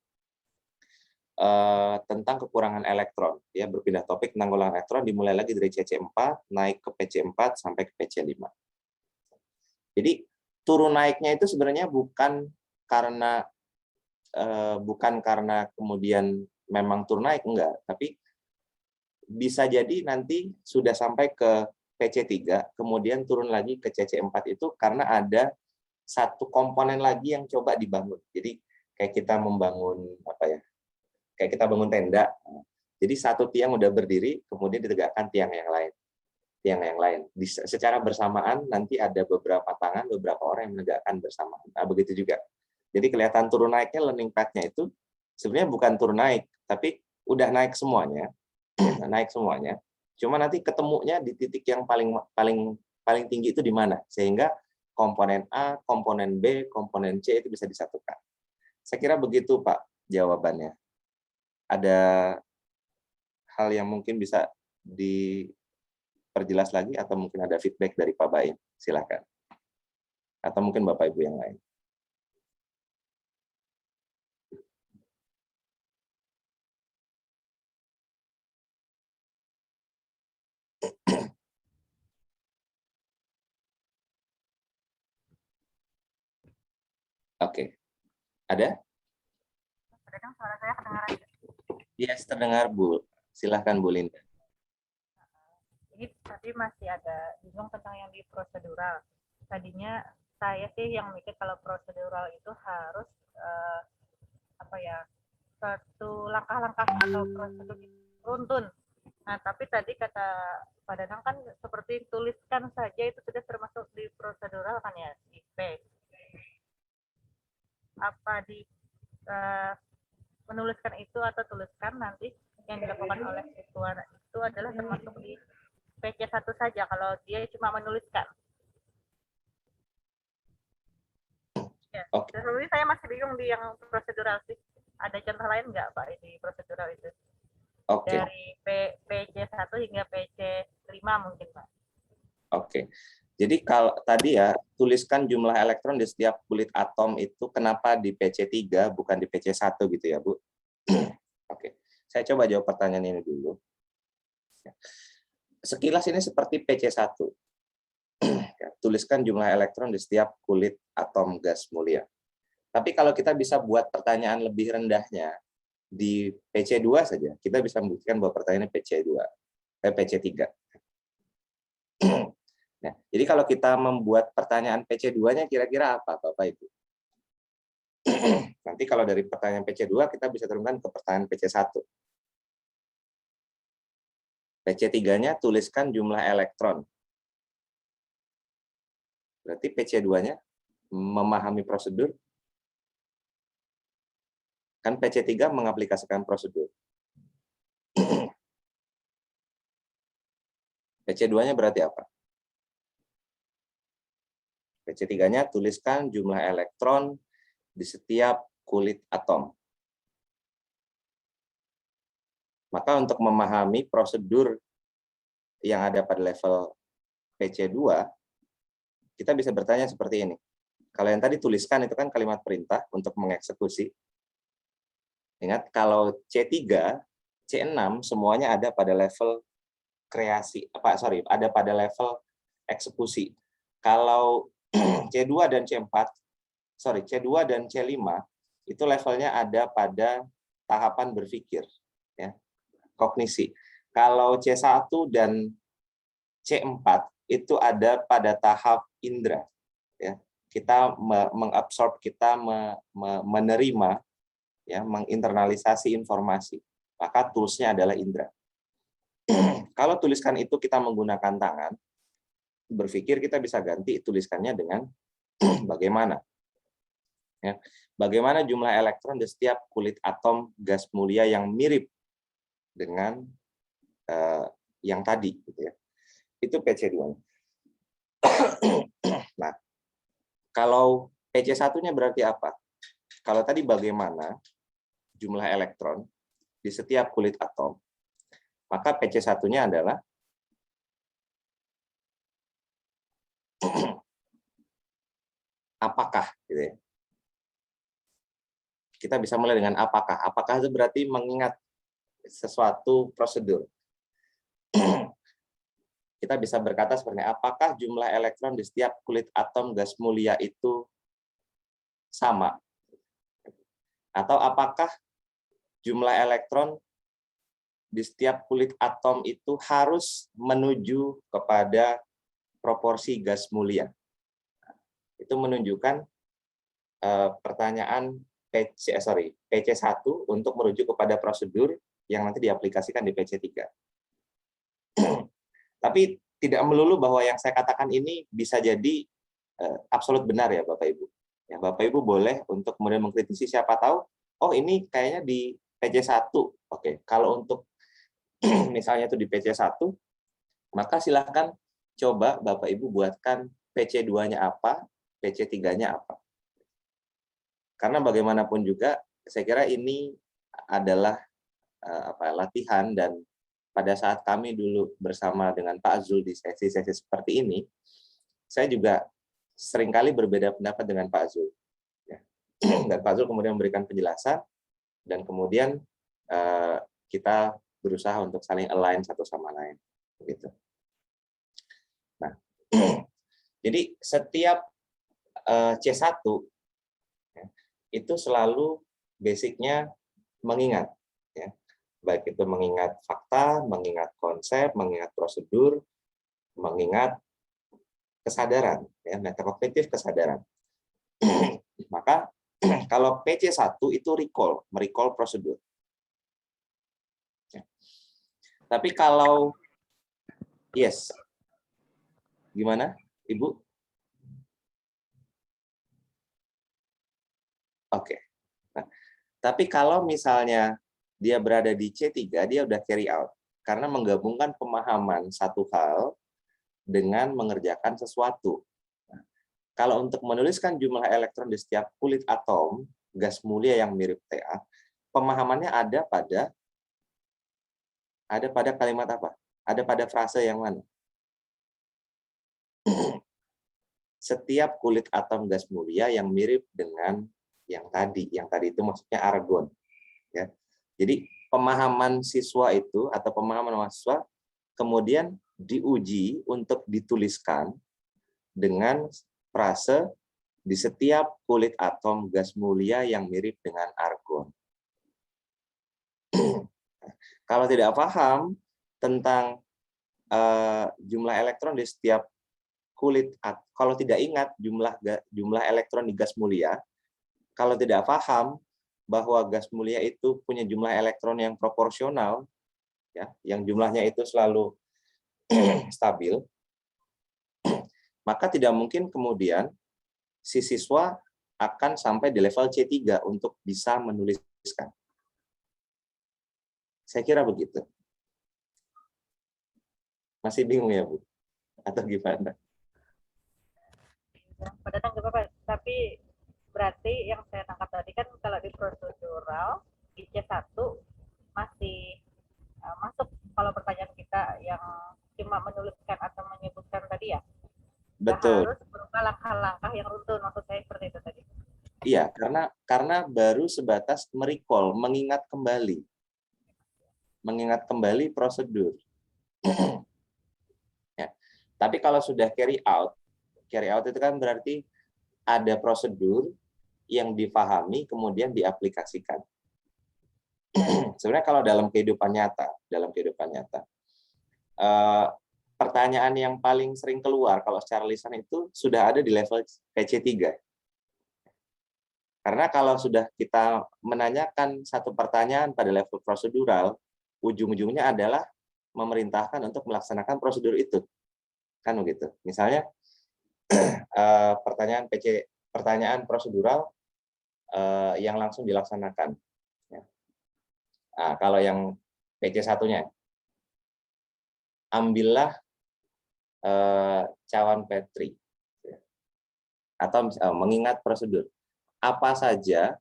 tentang kekurangan elektron, ya, berpindah topik tentang kekurangan elektron, dimulai lagi dari CC4 naik ke PC4 sampai ke PC5. Jadi turun naiknya itu sebenarnya bukan karena kemudian memang turun naik, enggak, tapi bisa jadi nanti sudah sampai ke PC3, kemudian turun lagi ke CC4 itu karena ada satu komponen lagi yang coba dibangun. Jadi kayak kita membangun kayak kita bangun tenda. Jadi satu tiang udah berdiri, kemudian ditegakkan tiang yang lain. Secara bersamaan nanti ada beberapa tangan, beberapa orang yang menegakkan bersamaan. Nah, begitu juga. Jadi kelihatan turun naiknya learning path-nya itu sebenarnya bukan turun naik, tapi udah naik semuanya. Cuma nanti ketemunya di titik yang paling tinggi itu di mana, sehingga komponen A, komponen B, komponen C itu bisa disatukan. Saya kira begitu, Pak, jawabannya. Ada hal yang mungkin bisa diperjelas lagi atau mungkin ada feedback dari Pak Baim? Silakan. Atau mungkin Bapak Ibu yang lain. Oke. Ada? Suara saya kedengaran. Yes, terdengar, Bu. Silahkan, Bu Linda. Ini tadi masih ada bingung tentang yang di prosedural. Tadinya saya sih yang mikir kalau prosedural itu harus satu langkah-langkah atau prosedur runtun. Nah, tapi tadi kata Pak Danang kan seperti tuliskan saja itu sudah termasuk di prosedural kan ya, di P. Apa di menuliskan itu atau tuliskan nanti yang dilakukan oleh siswa itu adalah termasuk di PC1 saja kalau dia cuma menuliskan. Ya, Oke. Jadi saya masih bingung di yang prosedural sih. Ada contoh lain nggak Pak di prosedural itu? Oke. Dari PC1 hingga PC5 mungkin Pak. Oke. Jadi kalau tadi ya, tuliskan jumlah elektron di setiap kulit atom itu kenapa di PC3 bukan di PC1 gitu ya, Bu? Oke. Saya coba jawab pertanyaan ini dulu. Sekilas ini seperti PC1. Tuliskan jumlah elektron di setiap kulit atom gas mulia. Tapi kalau kita bisa buat pertanyaan lebih rendahnya di PC2 saja, kita bisa membuktikan bahwa pertanyaannya PC3. Nah, jadi kalau kita membuat pertanyaan PC2-nya kira-kira apa, Bapak Ibu? Nanti kalau dari pertanyaan PC2 kita bisa turunkan ke pertanyaan PC1. PC3-nya tuliskan jumlah elektron. Berarti PC2-nya memahami prosedur. Kan PC3 mengaplikasikan prosedur. PC2-nya berarti apa? PC3-nya tuliskan jumlah elektron di setiap kulit atom. Maka untuk memahami prosedur yang ada pada level PC2, kita bisa bertanya seperti ini. Kalau yang tadi tuliskan itu kan kalimat perintah untuk mengeksekusi. Ingat, kalau C3, C6 semuanya ada pada level kreasi, ada pada level eksekusi. Kalau C2 dan C5 itu levelnya ada pada tahapan berpikir, ya, kognisi. Kalau C1 dan C4 itu ada pada tahap indera, ya. Kita mengabsorb, kita menerima, ya, menginternalisasi informasi. Maka tools-nya adalah indera. Kalau tuliskan itu kita menggunakan tangan, berpikir kita bisa ganti tuliskannya dengan bagaimana. Ya, bagaimana jumlah elektron di setiap kulit atom gas mulia yang mirip dengan yang tadi, gitu ya. Itu PC2. Nah, kalau PC1-nya berarti apa? Kalau tadi bagaimana jumlah elektron di setiap kulit atom, maka PC1-nya adalah apakah, gitu ya. Kita bisa mulai dengan apakah. Apakah itu berarti mengingat sesuatu prosedur. Kita bisa berkata seperti ini, apakah jumlah elektron di setiap kulit atom gas mulia itu sama? Atau apakah jumlah elektron di setiap kulit atom itu harus menuju kepada proporsi gas mulia? Itu menunjukkan pertanyaan PC1 untuk merujuk kepada prosedur yang nanti diaplikasikan di PC3. Tapi tidak melulu bahwa yang saya katakan ini bisa jadi absolut benar ya Bapak Ibu. Ya, Bapak Ibu boleh untuk kemudian mengkritisi, siapa tahu, oh ini kayaknya di PC1. Oke, kalau untuk misalnya itu di PC1, maka silahkan coba Bapak Ibu buatkan PC2-nya apa, PC3-nya apa. Karena bagaimanapun juga, saya kira ini adalah latihan, dan pada saat kami dulu bersama dengan Pak Zul di sesi-sesi seperti ini, saya juga seringkali berbeda pendapat dengan Pak Zul. Ya. Dan Pak Zul kemudian memberikan penjelasan, dan kemudian kita berusaha untuk saling align satu sama lain. Begitu. Nah, jadi setiap C1 ya, itu selalu basicnya mengingat. Ya. Baik itu mengingat fakta, mengingat konsep, mengingat prosedur, mengingat kesadaran, ya, metakognitif kesadaran. Maka kalau PC1 itu merecall prosedur. Ya. Tapi kalau yes, gimana, Ibu? Oke. Nah, tapi kalau misalnya dia berada di C3, dia udah carry out. Karena menggabungkan pemahaman satu hal dengan mengerjakan sesuatu. Nah, kalau untuk menuliskan jumlah elektron di setiap kulit atom gas mulia yang mirip Ta, pemahamannya ada pada kalimat apa? Ada pada frase yang mana? Setiap kulit atom gas mulia yang mirip dengan yang tadi itu maksudnya argon. Ya. Jadi pemahaman siswa itu atau pemahaman mahasiswa kemudian diuji untuk dituliskan dengan frase di setiap kulit atom gas mulia yang mirip dengan argon. Kalau tidak paham tentang jumlah elektron di setiap kulit, kalau tidak ingat jumlah elektron di gas mulia, kalau tidak paham bahwa gas mulia itu punya jumlah elektron yang proporsional, ya, yang jumlahnya itu selalu stabil, maka tidak mungkin kemudian si siswa akan sampai di level C3 untuk bisa menuliskan. Saya kira begitu. Masih bingung ya, Bu? Atau gimana? Pada nggak apa-apa, tapi berarti yang saya tangkap tadi kan kalau di prosedural di C1 masih masuk kalau pertanyaan kita yang cuma menuliskan atau menyebutkan tadi ya. Betul. Harus berupa langkah-langkah yang runtun, maksud saya Iya, karena baru sebatas merecall, mengingat kembali prosedur. Ya. Tapi kalau sudah carry out itu kan berarti ada prosedur yang difahami kemudian diaplikasikan. Sebenarnya kalau dalam kehidupan nyata, pertanyaan yang paling sering keluar kalau secara lisan itu sudah ada di level PC3. Karena kalau sudah kita menanyakan satu pertanyaan pada level prosedural, ujung-ujungnya adalah memerintahkan untuk melaksanakan prosedur itu. Kan begitu. Misalnya pertanyaan prosedural yang langsung dilaksanakan. Nah, kalau yang PC1-nya, ambillah cawan Petri. Atau mengingat prosedur. Apa saja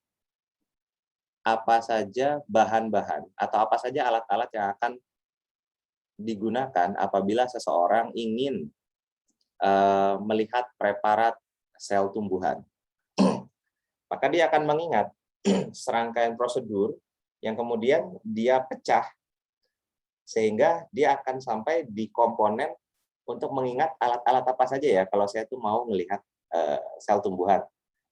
bahan-bahan atau apa saja alat-alat yang akan digunakan apabila seseorang ingin melihat preparat sel tumbuhan. Maka dia akan mengingat serangkaian prosedur yang kemudian dia pecah sehingga dia akan sampai di komponen untuk mengingat alat-alat apa saja ya kalau saya tuh mau melihat sel tumbuhan.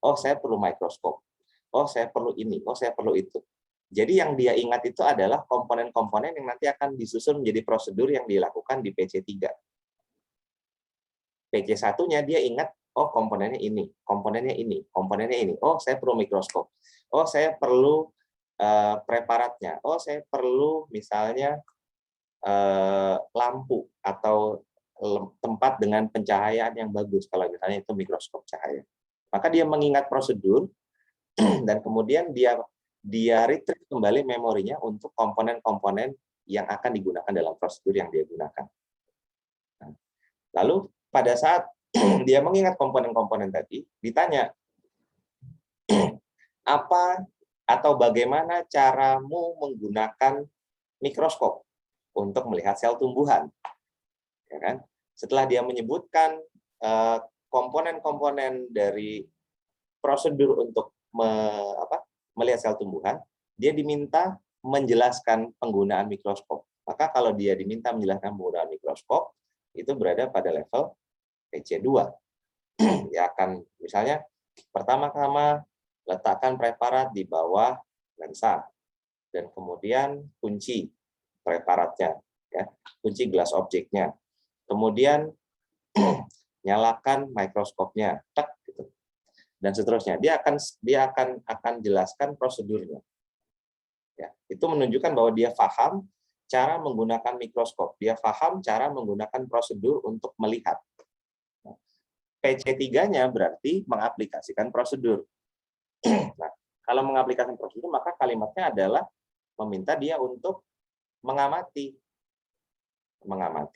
Oh, saya perlu mikroskop. Oh, saya perlu ini. Oh, saya perlu itu. Jadi yang dia ingat itu adalah komponen-komponen yang nanti akan disusun menjadi prosedur yang dilakukan di PC3. PC1-nya dia ingat, oh komponennya ini, komponennya ini, komponennya ini. Oh, saya perlu mikroskop. Oh, saya perlu preparatnya. Oh, saya perlu misalnya lampu atau tempat dengan pencahayaan yang bagus kalau misalnya itu mikroskop cahaya. Maka dia mengingat prosedur dan kemudian dia retrieve kembali memorinya untuk komponen-komponen yang akan digunakan dalam prosedur yang dia gunakan. Lalu pada saat dia mengingat komponen-komponen tadi, ditanya apa atau bagaimana caramu menggunakan mikroskop untuk melihat sel tumbuhan. Ya kan? Setelah dia menyebutkan komponen-komponen dari prosedur untuk melihat sel tumbuhan, dia diminta menjelaskan penggunaan mikroskop. Maka kalau dia diminta menjelaskan penggunaan mikroskop, itu berada pada level PC2. Dia akan misalnya pertama-tama letakkan preparat di bawah lensa dan kemudian kunci preparatnya, ya, kunci gelas objeknya. Kemudian nyalakan mikroskopnya, gitu. Dan seterusnya. Dia akan jelaskan prosedurnya. Ya, itu menunjukkan bahwa dia paham cara menggunakan mikroskop. Dia paham cara menggunakan prosedur untuk melihat. PC3-nya berarti mengaplikasikan prosedur. Nah, kalau mengaplikasikan prosedur, maka kalimatnya adalah meminta dia untuk mengamati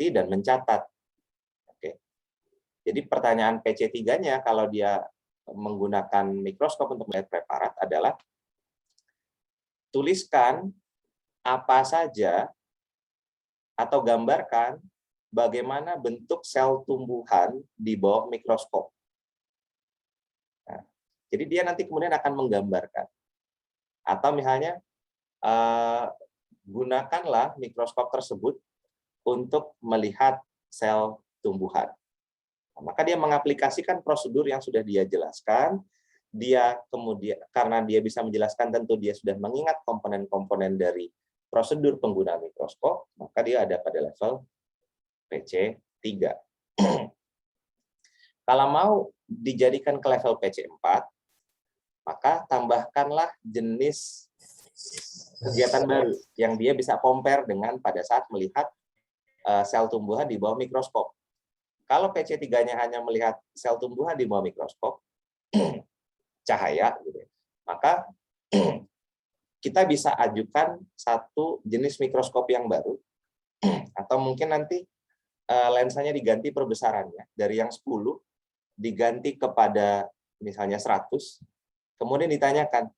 dan mencatat. Oke. Jadi pertanyaan PC3-nya kalau dia menggunakan mikroskop untuk melihat preparat adalah tuliskan apa saja atau gambarkan bagaimana bentuk sel tumbuhan di bawah mikroskop. Nah, jadi dia nanti kemudian akan menggambarkan. Atau misalnya gunakanlah mikroskop tersebut untuk melihat sel tumbuhan. Nah, maka dia mengaplikasikan prosedur yang sudah dia jelaskan. Dia kemudian karena dia bisa menjelaskan, tentu dia sudah mengingat komponen-komponen dari prosedur penggunaan mikroskop, maka dia ada pada level PC3. Kalau mau dijadikan ke level PC4, maka tambahkanlah jenis kegiatan baru yang dia bisa compare dengan pada saat melihat sel tumbuhan di bawah mikroskop. Kalau PC3-nya hanya melihat sel tumbuhan di bawah mikroskop, cahaya, gitu, maka kita bisa ajukan satu jenis mikroskop yang baru, atau mungkin nanti lensanya diganti perbesarannya, dari yang 10 diganti kepada misalnya 100, kemudian ditanyakan,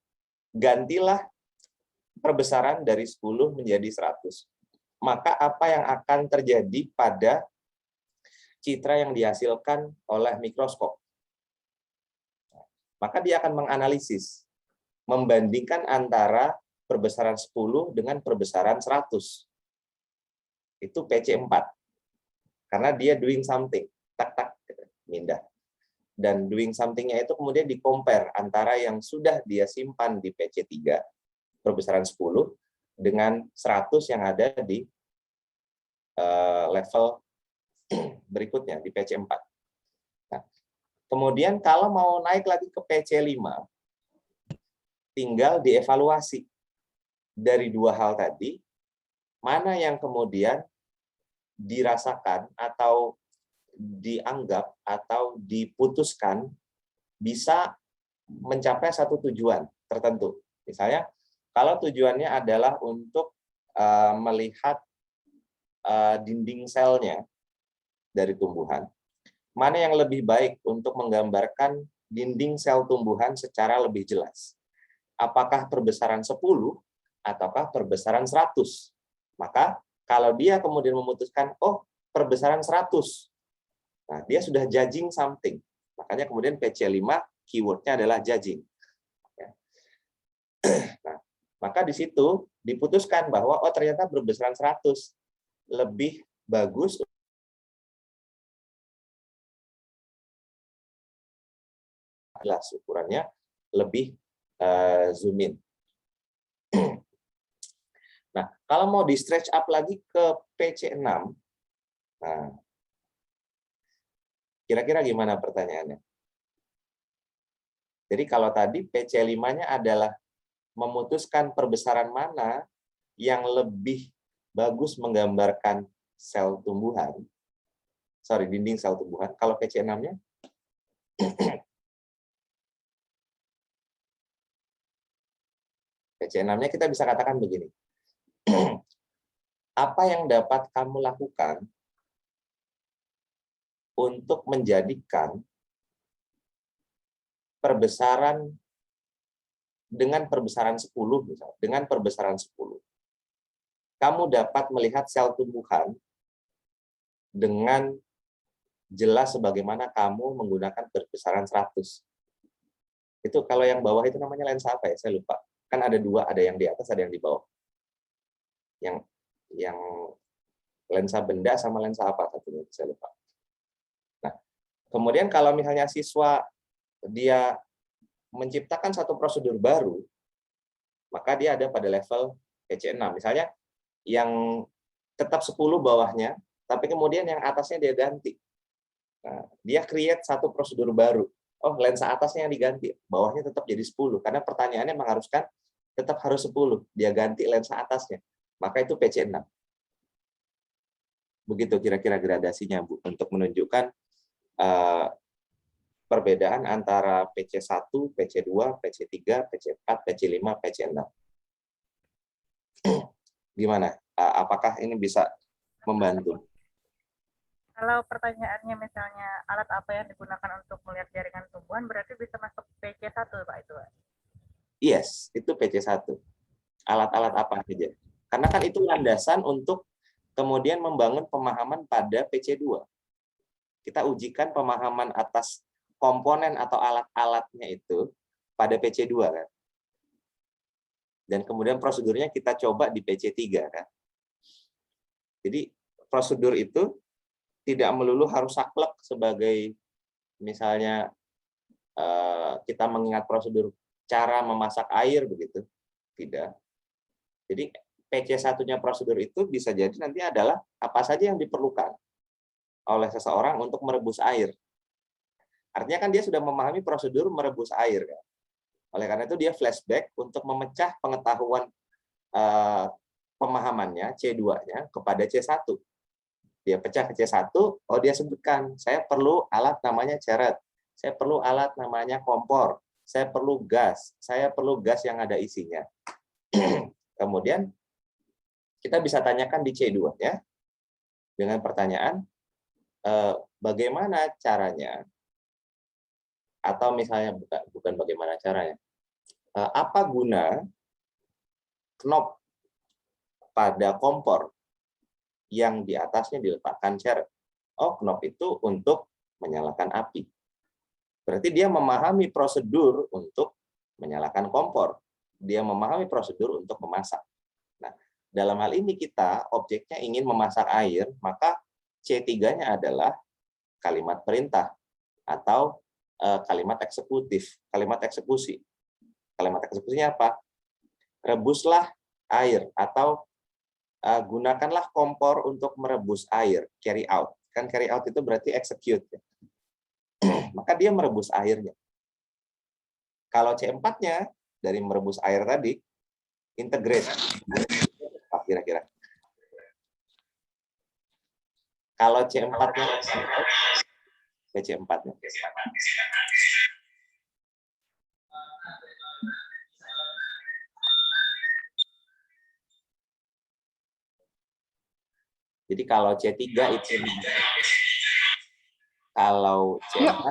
gantilah perbesaran dari 10 menjadi 100. Maka apa yang akan terjadi pada citra yang dihasilkan oleh mikroskop? maka dia akan menganalisis, membandingkan antara perbesaran 10 dengan perbesaran 100. Itu PC4. Karena dia doing something, tak pindah. Dan doing something-nya itu kemudian di-compare antara yang sudah dia simpan di PC3, perbesaran 10, dengan 100 yang ada di level berikutnya, di PC4. Nah, kemudian kalau mau naik lagi ke PC5, tinggal dievaluasi dari dua hal tadi, mana yang kemudian dirasakan atau dianggap atau diputuskan bisa mencapai satu tujuan tertentu. Misalnya, kalau tujuannya adalah untuk melihat dinding selnya dari tumbuhan, mana yang lebih baik untuk menggambarkan dinding sel tumbuhan secara lebih jelas? Apakah perbesaran 10 ataukah perbesaran 100? Maka kalau dia kemudian memutuskan, oh perbesaran 100, nah dia sudah judging something. Makanya kemudian PC5 keywordnya adalah judging. Nah, maka di situ diputuskan bahwa oh ternyata perbesaran 100 lebih bagus jelas ukurannya lebih zoom in. Nah, kalau mau di stretch up lagi ke PC6, nah, kira-kira gimana pertanyaannya? Jadi kalau tadi PC5-nya adalah memutuskan perbesaran mana yang lebih bagus menggambarkan sel tumbuhan, dinding sel tumbuhan. Kalau PC6-nya? PC6-nya kita bisa katakan begini. Apa yang dapat kamu lakukan untuk menjadikan perbesaran dengan perbesaran 10 misalnya, dengan perbesaran 10. Kamu dapat melihat sel tumbuhan dengan jelas sebagaimana kamu menggunakan perbesaran 100. Itu kalau yang bawah itu namanya lensa apa ya? Saya lupa. Kan ada dua, ada yang di atas, ada yang di bawah. Yang lensa benda sama lensa apa satunya? Saya lupa. Nah, kemudian kalau misalnya siswa dia menciptakan satu prosedur baru, maka dia ada pada level PC6. Misalnya yang tetap 10 bawahnya, tapi kemudian yang atasnya dia ganti. Nah, dia create satu prosedur baru. Oh, lensa atasnya yang diganti, bawahnya tetap jadi 10. Karena pertanyaannya mengharuskan tetap harus 10. Dia ganti lensa atasnya. Maka itu PC6. Begitu kira-kira gradasinya, Bu, untuk menunjukkan perbedaan antara PC1, PC2, PC3, PC4, PC5, PC6. Gimana? Apakah ini bisa membantu? Kalau pertanyaannya misalnya alat apa yang digunakan untuk melihat jaringan tumbuhan, berarti bisa masuk PC1, Pak, itu, Pak? Yes, itu PC1. Alat-alat apa saja? Karena kan itu landasan untuk kemudian membangun pemahaman pada PC2. Kita ujikan pemahaman atas komponen atau alat-alatnya itu pada PC2 kan. Dan kemudian prosedurnya kita coba di PC3 kan. Jadi prosedur itu tidak melulu harus saklek sebagai misalnya kita mengingat prosedur cara memasak air begitu. Tidak. Jadi PC1-nya prosedur itu bisa jadi nanti adalah apa saja yang diperlukan oleh seseorang untuk merebus air. Artinya kan dia sudah memahami prosedur merebus air kan. Oleh karena itu dia flashback untuk memecah pengetahuan pemahamannya C2-nya kepada C1. Dia pecah ke C1, oh dia sebutkan, saya perlu alat namanya ceret, saya perlu alat namanya kompor, saya perlu gas yang ada isinya. Kemudian kita bisa tanyakan di C2-nya dengan pertanyaan, bagaimana caranya, atau misalnya bukan bagaimana caranya, apa guna knop pada kompor yang di atasnya diletakkan ceret? Oh, knop itu untuk menyalakan api. Berarti dia memahami prosedur untuk menyalakan kompor. Dia memahami prosedur untuk memasak. Nah, dalam hal ini kita objeknya ingin memasak air, maka C3-nya adalah kalimat perintah atau kalimat eksekutif, kalimat eksekusi. Kalimat eksekusinya apa? Rebuslah air atau gunakanlah kompor untuk merebus air, carry out. Kan carry out itu berarti execute. Ya. Maka dia merebus airnya. Kalau C4-nya dari merebus air tadi, integrate. Apa kira-kira? Kalau C4-nya, C4-nya. Jadi kalau C3 itu, kalau C4,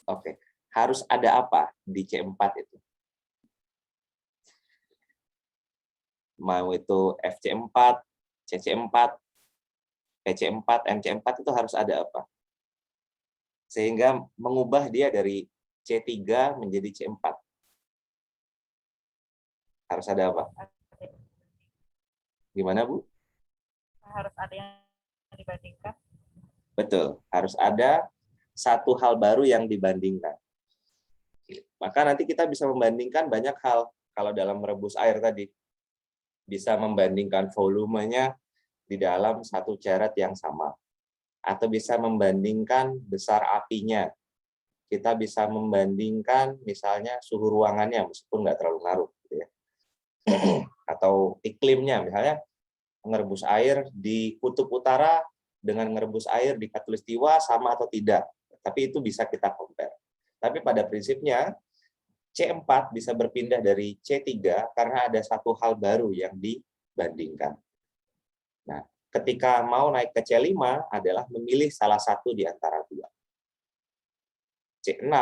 oke, harus ada apa di C4 itu? Mau itu FC4, CC4, PC4, MC4 itu harus ada apa? Sehingga mengubah dia dari C3 menjadi C4. Harus ada apa? Gimana, Bu? Harus ada yang dibandingkan. Betul, harus ada satu hal baru yang dibandingkan. Maka nanti kita bisa membandingkan banyak hal. Kalau dalam merebus air tadi, bisa membandingkan volumenya di dalam satu ceret yang sama. Atau bisa membandingkan besar apinya. Kita bisa membandingkan misalnya suhu ruangannya, meskipun nggak terlalu ngaruh. Gitu ya. Atau iklimnya, misalnya ngerebus air di kutub utara dengan ngerebus air di Khatulistiwa sama atau tidak. Tapi itu bisa kita compare. Tapi pada prinsipnya C4 bisa berpindah dari C3 karena ada satu hal baru yang dibandingkan. Nah, ketika mau naik ke C5 adalah memilih salah satu di antara dua. C6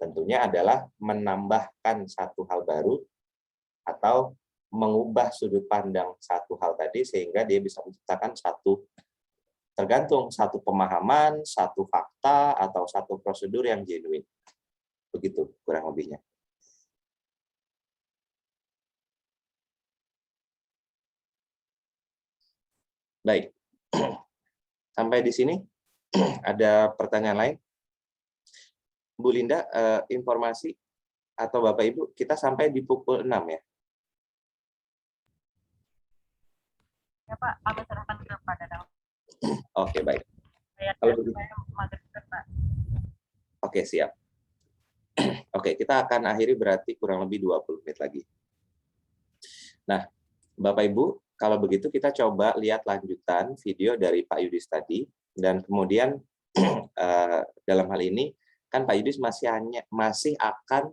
tentunya adalah menambahkan satu hal baru atau mengubah sudut pandang satu hal tadi sehingga dia bisa menciptakan satu, tergantung satu pemahaman, satu fakta, atau satu prosedur yang genuine. Begitu kurang lebihnya. Baik. Sampai di sini ada pertanyaan lain? Bu Linda, informasi atau Bapak Ibu, kita sampai di pukul 6 ya? Ya Pak, kami serahkan ke Pak Dadang. Oke, baik. Saya Kalau begitu. maghrib, Pak. Oke, siap. Oke, kita akan akhiri berarti kurang lebih 20 menit lagi. Nah, Bapak Ibu, kalau begitu kita coba lihat lanjutan video dari Pak Yudis tadi, dan kemudian dalam hal ini kan Pak Yudis masih akan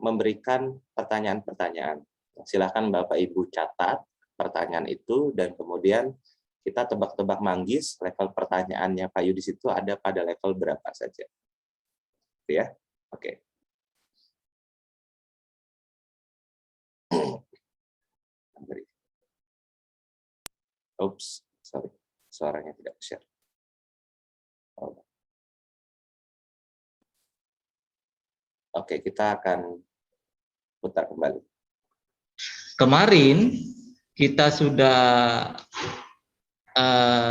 memberikan pertanyaan-pertanyaan. Silakan Bapak Ibu catat pertanyaan itu, dan kemudian kita tebak-tebak manggis level pertanyaannya Pak Yudis itu ada pada level berapa saja. Ya, oke. Oops, sorry, suaranya tidak share. Oke, kita akan putar kembali. Kemarin kita sudah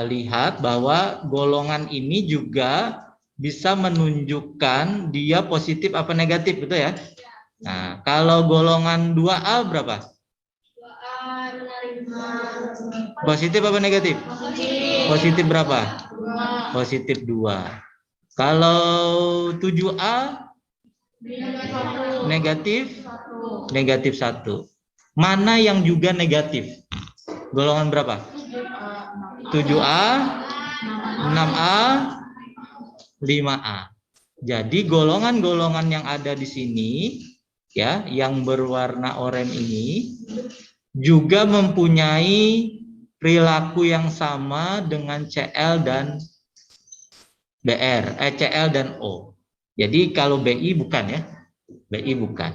lihat bahwa golongan ini juga bisa menunjukkan dia positif apa negatif, betul ya? Nah, kalau golongan 2A berapa? 2A Positif apa negatif? Positif berapa? 2. Positif 2. Kalau 7A negatif? Negatif 1. Mana yang juga negatif? Golongan berapa? 7A, 6A, 5A. Jadi golongan-golongan yang ada di sini ya, yang berwarna oranye ini juga mempunyai perilaku yang sama dengan CL dan BR, CL dan O. Jadi kalau BI bukan ya, BI bukan.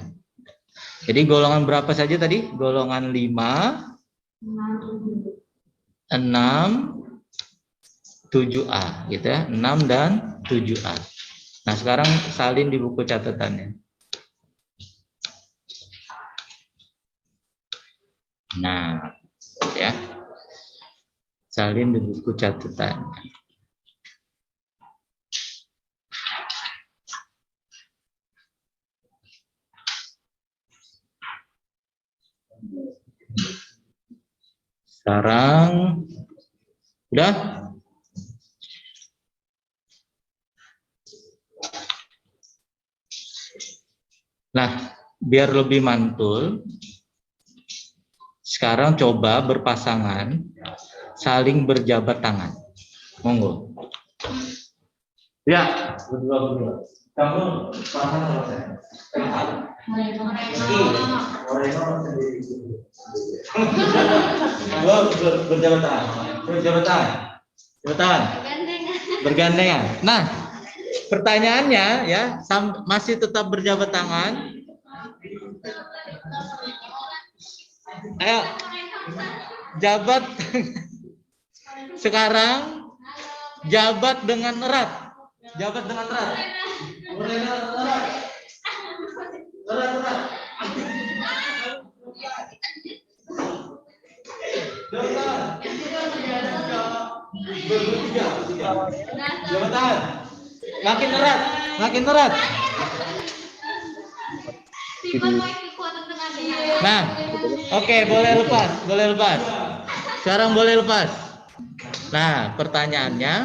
Jadi golongan berapa saja tadi? Golongan 5, 6, 7A gitu ya, 6 dan 7A. Nah, sekarang salin di buku catatannya. Nah, ya. Salin di buku catatannya. Sekarang udah? Nah, biar lebih mantul, sekarang coba berpasangan, saling berjabat tangan. Monggo. Ya, berdua. Kamu pasangan sama saya. Berjabat tangan. Berjabat tangan. Berjabat tangan. Bergandengan. Nah, pertanyaannya ya, masih tetap berjabat tangan. Ayo, jabat. Sekarang jabat dengan erat. Jabat dengan erat. Erat. Jabatan. Makin erat, makin erat. Nah, oke, boleh lepas. Sekarang boleh lepas. Nah, pertanyaannya,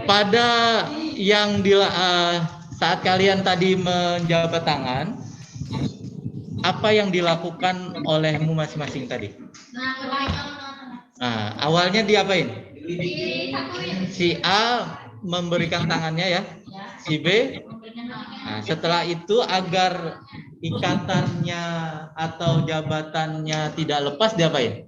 pada yang saat kalian tadi menjabat tangan, apa yang dilakukan olehmu masing-masing tadi? Nah, awalnya diapain? Si A memberikan tangannya ya, si B. Nah, setelah itu agar ikatannya atau jabatannya tidak lepas diapain?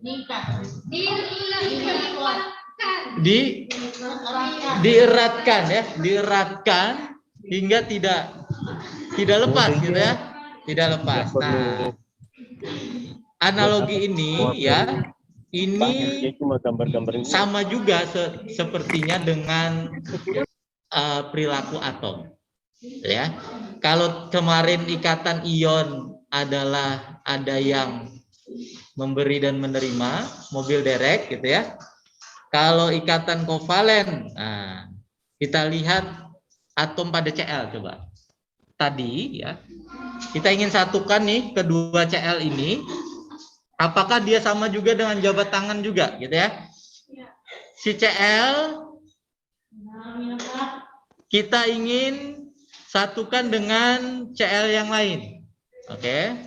Dieratkan ya, dieratkan hingga tidak lepas gitu ya, tidak lepas. Nah, analogi ini ya, ini sama juga sepertinya dengan perilaku atom, ya. Kalau kemarin ikatan ion adalah ada yang memberi dan menerima, mobil derek gitu ya. Kalau ikatan kovalen, nah, kita lihat atom pada Cl coba. Tadi ya, kita ingin satukan nih kedua Cl ini. Apakah dia sama juga dengan jabat tangan juga gitu ya? Si Cl kita ingin satukan dengan Cl yang lain. Oke.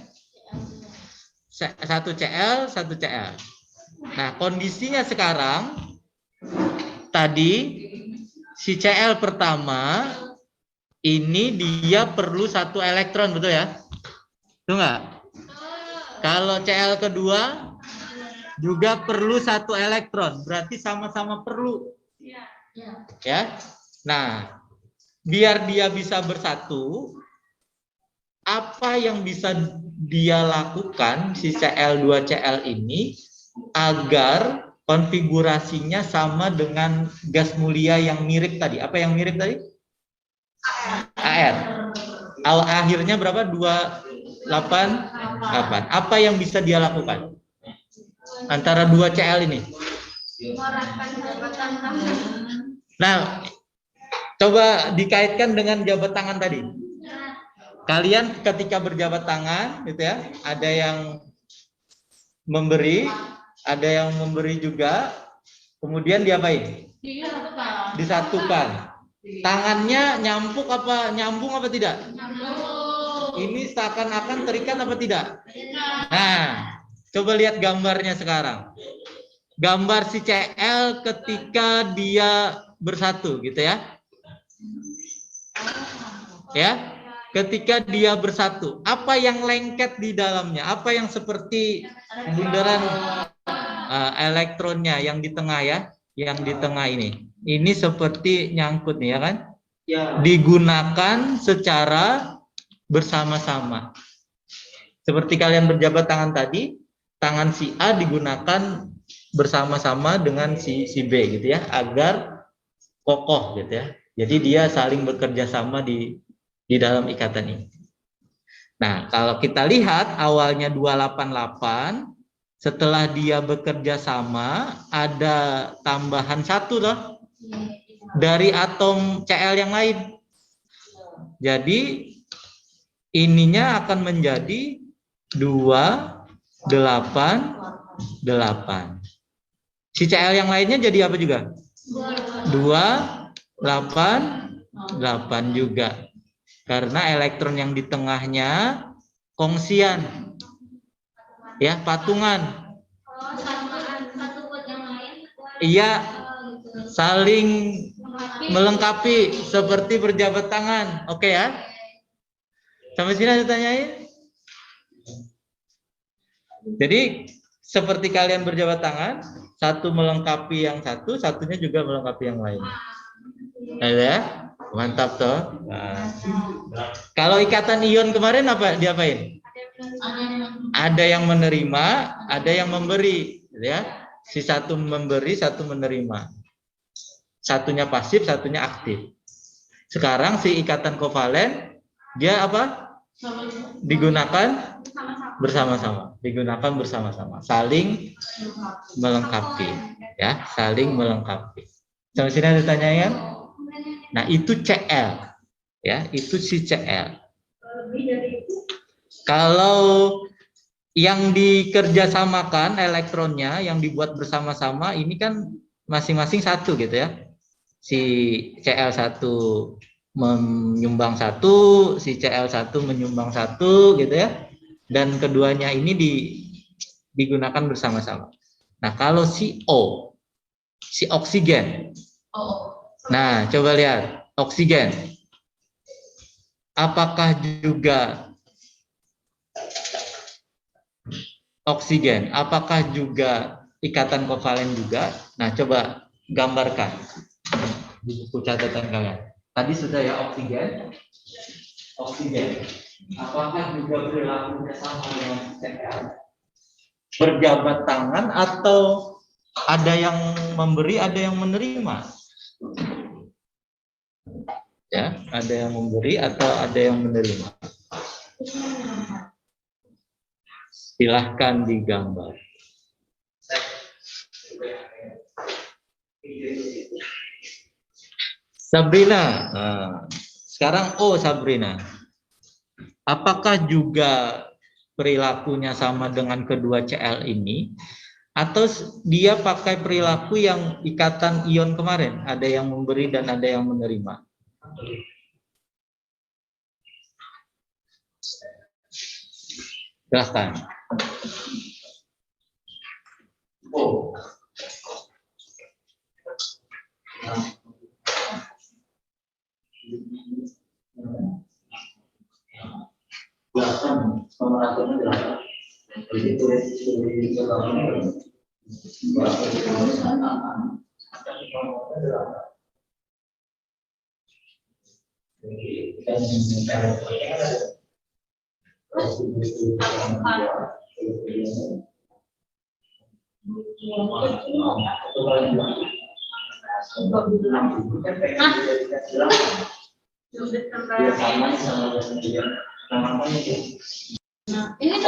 Satu Cl, satu Cl. Nah, kondisinya sekarang tadi si Cl pertama ini dia perlu satu elektron, betul ya? Betul nggak? Kalau Cl kedua juga perlu satu elektron, berarti sama-sama perlu. Ya. Nah, biar dia bisa bersatu, apa yang bisa dia lakukan si Cl2Cl ini agar konfigurasinya sama dengan gas mulia yang mirip tadi? Apa yang mirip tadi? AR. Akhirnya berapa? 288. Apa yang bisa dia lakukan antara 2 Cl ini? Nah, coba dikaitkan dengan jabat tangan tadi. Kalian ketika berjabat tangan, gitu ya, ada yang memberi, ada yang memberi juga, kemudian diapain? Disatukan. Tangannya nyambung apa tidak? Ini seakan-akan terikat apa tidak? Nah, coba lihat gambarnya sekarang. Gambar si Cl ketika dia bersatu, gitu ya. Ya, ketika dia bersatu, apa yang lengket di dalamnya? Apa yang seperti bundaran elektronnya yang di tengah ya? Yang di tengah ini. Ini seperti nyangkut nih ya kan? Ya. Digunakan secara bersama-sama. Seperti kalian berjabat tangan tadi, tangan si A digunakan bersama-sama dengan si B gitu ya, agar kokoh gitu ya. Jadi dia saling bekerja sama di dalam ikatan ini. Nah, kalau kita lihat awalnya 288, setelah dia bekerja sama ada tambahan 1 loh dari atom Cl yang lain. Jadi ininya akan menjadi 288. Si Cl yang lainnya jadi apa juga? 288 juga. Karena elektron yang di tengahnya kongsian. Ya, patungan. Iya, saling melengkapi seperti berjabat tangan. Oke ya? Sampai sini ada tanyain? Jadi seperti kalian berjabat tangan, satu melengkapi yang satu, satunya juga melengkapi yang lain. Ya, mantap toh. Nah. Kalau ikatan ion kemarin apa diapain? Ada yang menerima, ada yang memberi, ya. Si satu memberi, satu menerima. Satunya pasif, satunya aktif. Sekarang si ikatan kovalen dia apa? Digunakan bersama-sama, digunakan bersama-sama, saling melengkapi, ya, saling melengkapi. Sampai sini ada pertanyaan? Nah, itu Cl, ya, itu si Cl. Kalau yang dikerjasamakan elektronnya, yang dibuat bersama-sama, ini kan masing-masing satu gitu ya. Si Cl1 menyumbang 1, si Cl1 menyumbang 1 gitu ya. Dan keduanya ini digunakan bersama-sama. Nah, kalau si O, si oksigen. Nah, coba lihat, oksigen. Apakah juga oksigen? Apakah juga ikatan kovalen juga? Nah, coba gambarkan di buku catatan kalian. Tadi sudah ya oksigen. Oksigen. Apakah juga perilakunya sama dengan Cl? Berjabat tangan atau ada yang memberi, ada yang menerima? Ya, ada yang memberi atau ada yang menerima? Silahkan digambar. Sabrina, nah, sekarang Sabrina. Apakah juga perilakunya sama dengan kedua Cl ini, atau dia pakai perilaku yang ikatan ion kemarin, ada yang memberi dan ada yang menerima? Silahkan.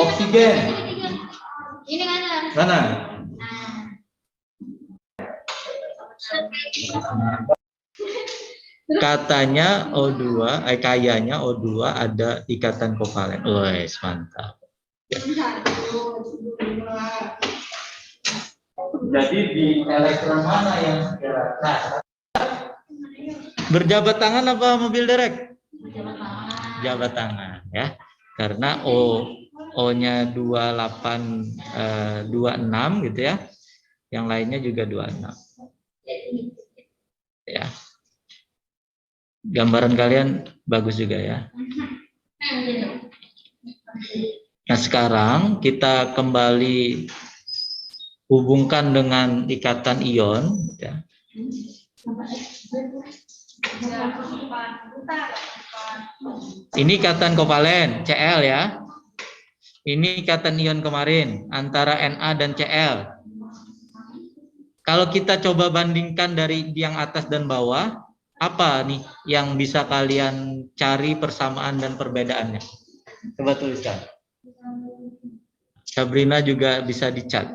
Oksigen. Ini mana? Mana? Katanya O2, kayaknya O2 ada ikatan kovalen. Wes, mantap. Jadi di elektron mana yang berjabat tangan apa mobil derek? Jabat tangan ya. Karena O-nya 26 gitu ya. Yang lainnya juga 26. Ya. Gambaran kalian bagus juga ya. Nah, sekarang kita kembali hubungkan dengan ikatan ion ya. Ini ikatan kovalen Cl ya. Ini ikatan ion kemarin antara Na dan Cl. Kalau kita coba bandingkan dari yang atas dan bawah, apa nih yang bisa kalian cari persamaan dan perbedaannya? Coba tuliskan. Sabrina juga bisa dicat.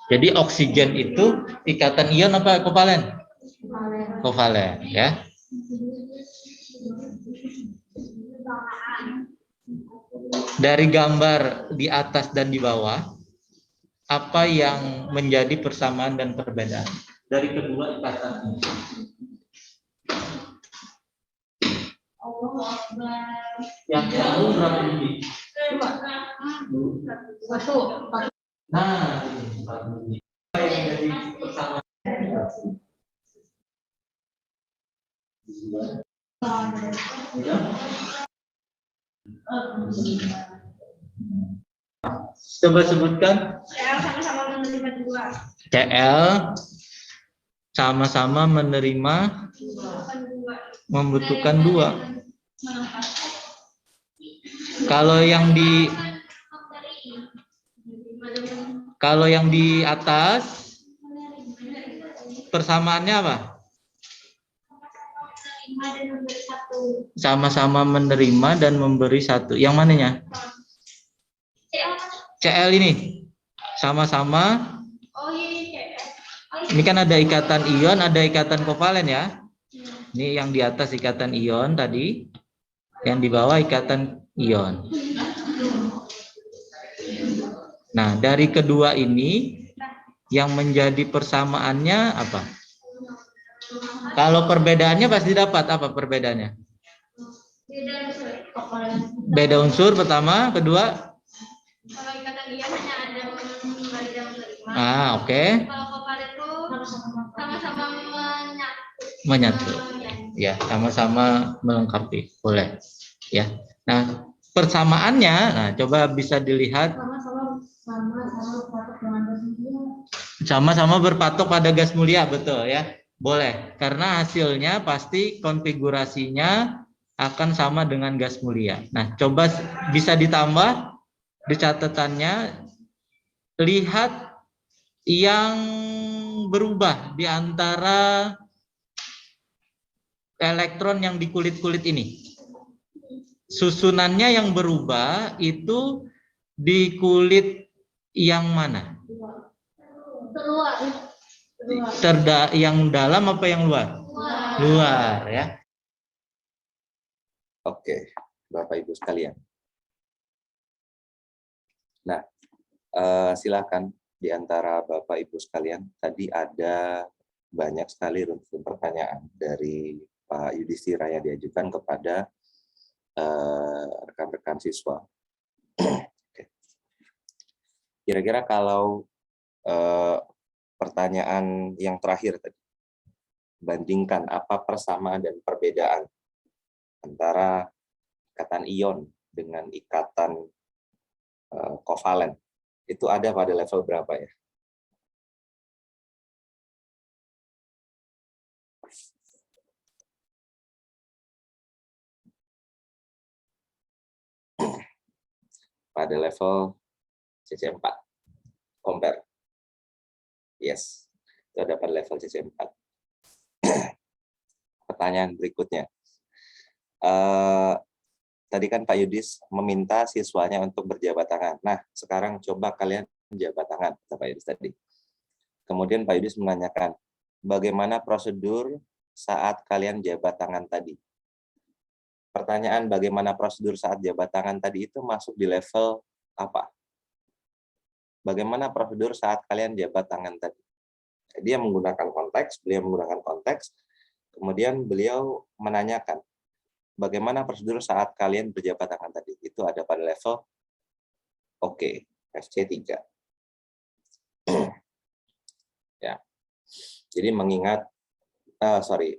Jadi oksigen itu ikatan ion apa kovalen? Kovalen, ya. Dari gambar di atas dan di bawah, apa yang menjadi persamaan dan perbedaan dari kedua ikatan ini? Yang jauh berapa mili? Nah, ini 4 mili. Apa yang menjadi persamaan? Coba sebutkan. CL sama-sama menerima 2. CL sama-sama menerima membutuhkan 2. Kalau yang di atas persamaannya apa? Sama-sama menerima dan memberi 1. Yang mananya? CL ini sama-sama. Ini kan ada ikatan ion, ada ikatan kovalen ya. Ini yang di atas ikatan ion tadi, yang di bawah ikatan ion. Nah, dari kedua ini yang menjadi persamaannya apa? Kalau perbedaannya pasti dapat apa perbedaannya? Beda unsur pertama, kedua. Kalau ikatan ion hanya ada memberi dan menerima. Oke. Kalau kovalen itu sama-sama Menyatu. Ya, sama-sama melengkapi. Boleh. Ya. Nah, persamaannya, nah coba bisa dilihat. Sama-sama berpatok pada gas mulia, betul ya. Boleh, karena hasilnya pasti konfigurasinya akan sama dengan gas mulia. Nah, coba bisa ditambah di catatannya, lihat yang berubah di antara elektron yang di kulit-kulit ini. Susunannya yang berubah itu di kulit yang mana? Yang dalam apa yang luar? Luar ya. Oke, Bapak Ibu sekalian. Nah, silakan di antara Bapak Ibu sekalian, tadi ada banyak sekali runtun pertanyaan dari Pak Yudhistira yang diajukan kepada rekan-rekan siswa. Kira-kira kalau pertanyaan yang terakhir tadi, bandingkan apa persamaan dan perbedaan antara ikatan ion dengan ikatan kovalen, itu ada pada level berapa ya? Pada level CC4 compare. Yes, itu ada pada level CC4. Pertanyaan berikutnya. Tadi kan Pak Yudis meminta siswanya untuk berjabat tangan. Nah, sekarang coba kalian jabat tangan, kata Pak Yudis tadi. Kemudian Pak Yudis menanyakan, bagaimana prosedur saat kalian jabat tangan tadi? Pertanyaan bagaimana prosedur saat jabat tangan tadi itu masuk di level apa? Bagaimana prosedur saat kalian jabat tangan tadi? Dia menggunakan konteks, beliau menggunakan konteks, kemudian beliau menanyakan, bagaimana prosedur saat kalian berjabat tangan tadi? Itu ada pada level oke, FC3. Ya. Jadi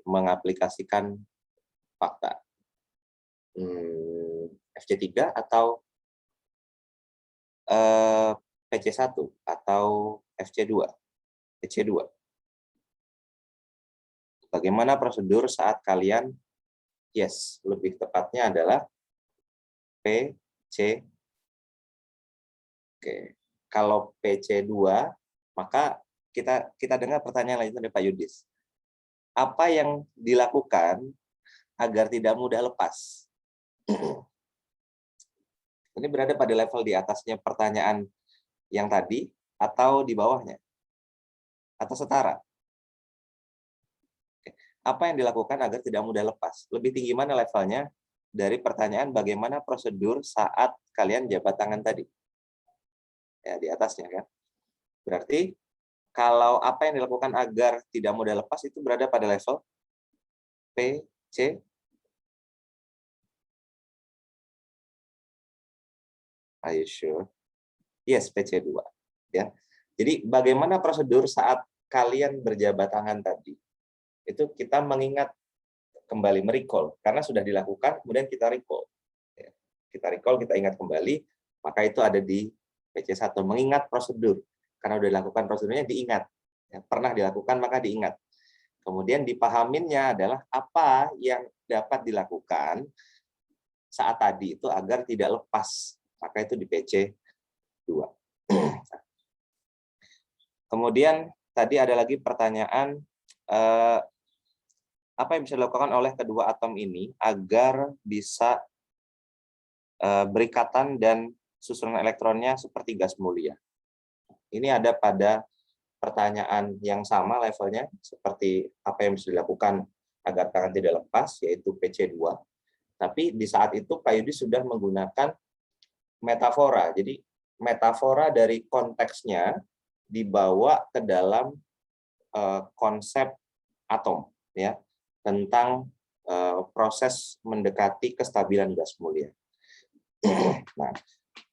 mengaplikasikan fakta. FC3 atau PC1 atau FC2, PC2. Bagaimana prosedur saat kalian, yes, lebih tepatnya adalah PC2. Oke. Kalau PC2, maka kita dengar pertanyaan lain dari Pak Yudis. Apa yang dilakukan agar tidak mudah lepas? Ini berada pada level di atasnya pertanyaan yang tadi atau di bawahnya? Atau setara? Apa yang dilakukan agar tidak mudah lepas? Lebih tinggi mana levelnya dari pertanyaan bagaimana prosedur saat kalian jabat tangan tadi? Ya, di atasnya kan. Berarti kalau apa yang dilakukan agar tidak mudah lepas itu berada pada level P, C. Are you sure? Yes, PC2. Ya. Jadi bagaimana prosedur saat kalian berjabat tangan tadi? Itu kita mengingat kembali, merecall. Karena sudah dilakukan, kemudian kita recall. Ya. Kita recall, kita ingat kembali, maka itu ada di PC1. Mengingat prosedur. Karena sudah dilakukan prosedurnya, diingat. Ya, pernah dilakukan, maka diingat. Kemudian dipahaminnya adalah apa yang dapat dilakukan saat tadi itu agar tidak lepas. Maka itu di PC2. Kemudian tadi ada lagi pertanyaan, apa yang bisa dilakukan oleh kedua atom ini agar bisa berikatan dan susunan elektronnya seperti gas mulia. Ini ada pada pertanyaan yang sama levelnya, seperti apa yang bisa dilakukan agar tangan tidak lepas, yaitu PC2. Tapi di saat itu Pak Yudi sudah menggunakan metafora. Jadi metafora dari konteksnya dibawa ke dalam konsep atom, ya, tentang proses mendekati kestabilan gas mulia. Nah,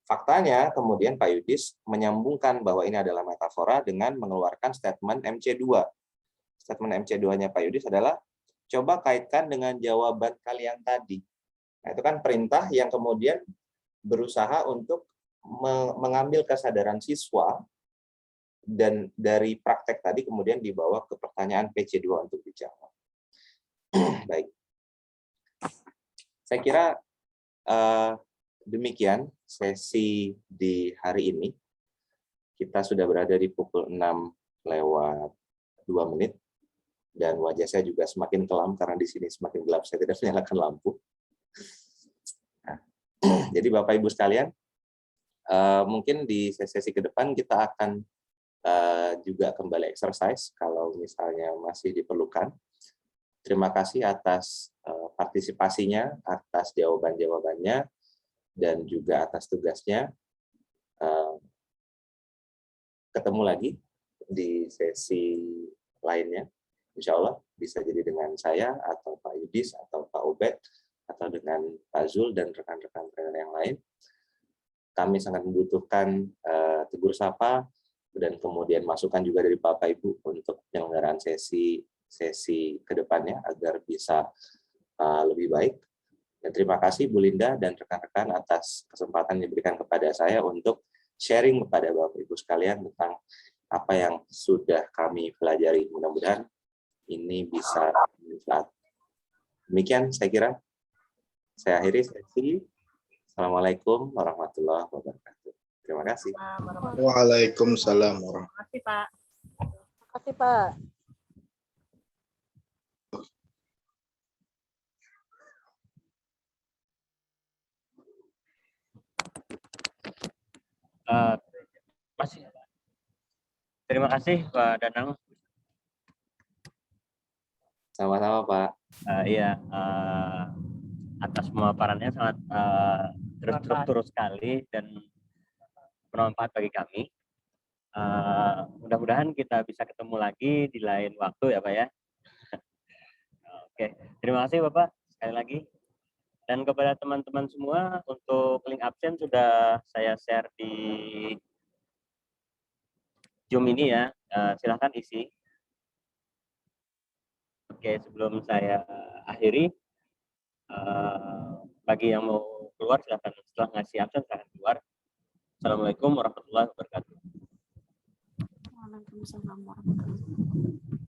faktanya kemudian Pak Yudis menyambungkan bahwa ini adalah metafora dengan mengeluarkan statement MC2. Statement MC2-nya Pak Yudis adalah coba kaitkan dengan jawaban kalian tadi. Nah, itu kan perintah yang kemudian berusaha untuk mengambil kesadaran siswa dan dari praktek tadi kemudian dibawa ke pertanyaan PC2 untuk dijawab. Baik. Saya kira demikian sesi di hari ini. Kita sudah berada di pukul 6:02 dan wajah saya juga semakin kelam karena di sini semakin gelap, saya tidak menyalakan lampu. Nah, jadi Bapak Ibu sekalian, mungkin di sesi ke depan kita akan juga kembali exercise kalau misalnya masih diperlukan. Terima kasih atas partisipasinya, atas jawaban-jawabannya, dan juga atas tugasnya. Ketemu lagi di sesi lainnya. Insya Allah bisa jadi dengan saya, atau Pak Yudis, atau Pak Ubed, atau dengan Pak Zul, dan rekan-rekan trainer yang lain. Kami sangat membutuhkan tegur sapa, dan kemudian masukan juga dari Bapak Ibu untuk penyelenggaraan sesi ke depannya, agar bisa lebih baik. Dan terima kasih Bu Linda dan rekan-rekan atas kesempatan yang diberikan kepada saya untuk sharing kepada Bapak Ibu sekalian tentang apa yang sudah kami pelajari. Mudah-mudahan ini bisa bermanfaat. Demikian saya kira. Saya akhiri sesi. Assalamualaikum warahmatullahi wabarakatuh. Terima kasih. Waalaikumsalam Terima kasih, Pak. Terima kasih, Pak. Masih. Terima kasih Pak Danang. Sama-sama Pak. Iya, atas pemaparannya sangat terstruktur sekali dan bermanfaat bagi kami. Mudah-mudahan kita bisa ketemu lagi di lain waktu ya Pak ya. Oke, terima kasih Bapak sekali lagi. Dan kepada teman-teman semua, untuk link absen sudah saya share di Zoom ini ya, silahkan isi. Oke, sebelum saya akhiri, bagi yang mau keluar silahkan, setelah ngasih absen silahkan keluar. Assalamualaikum warahmatullahi wabarakatuh. Waalaikumsalam warahmatullahi wabarakatuh.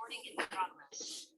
Recording in progress.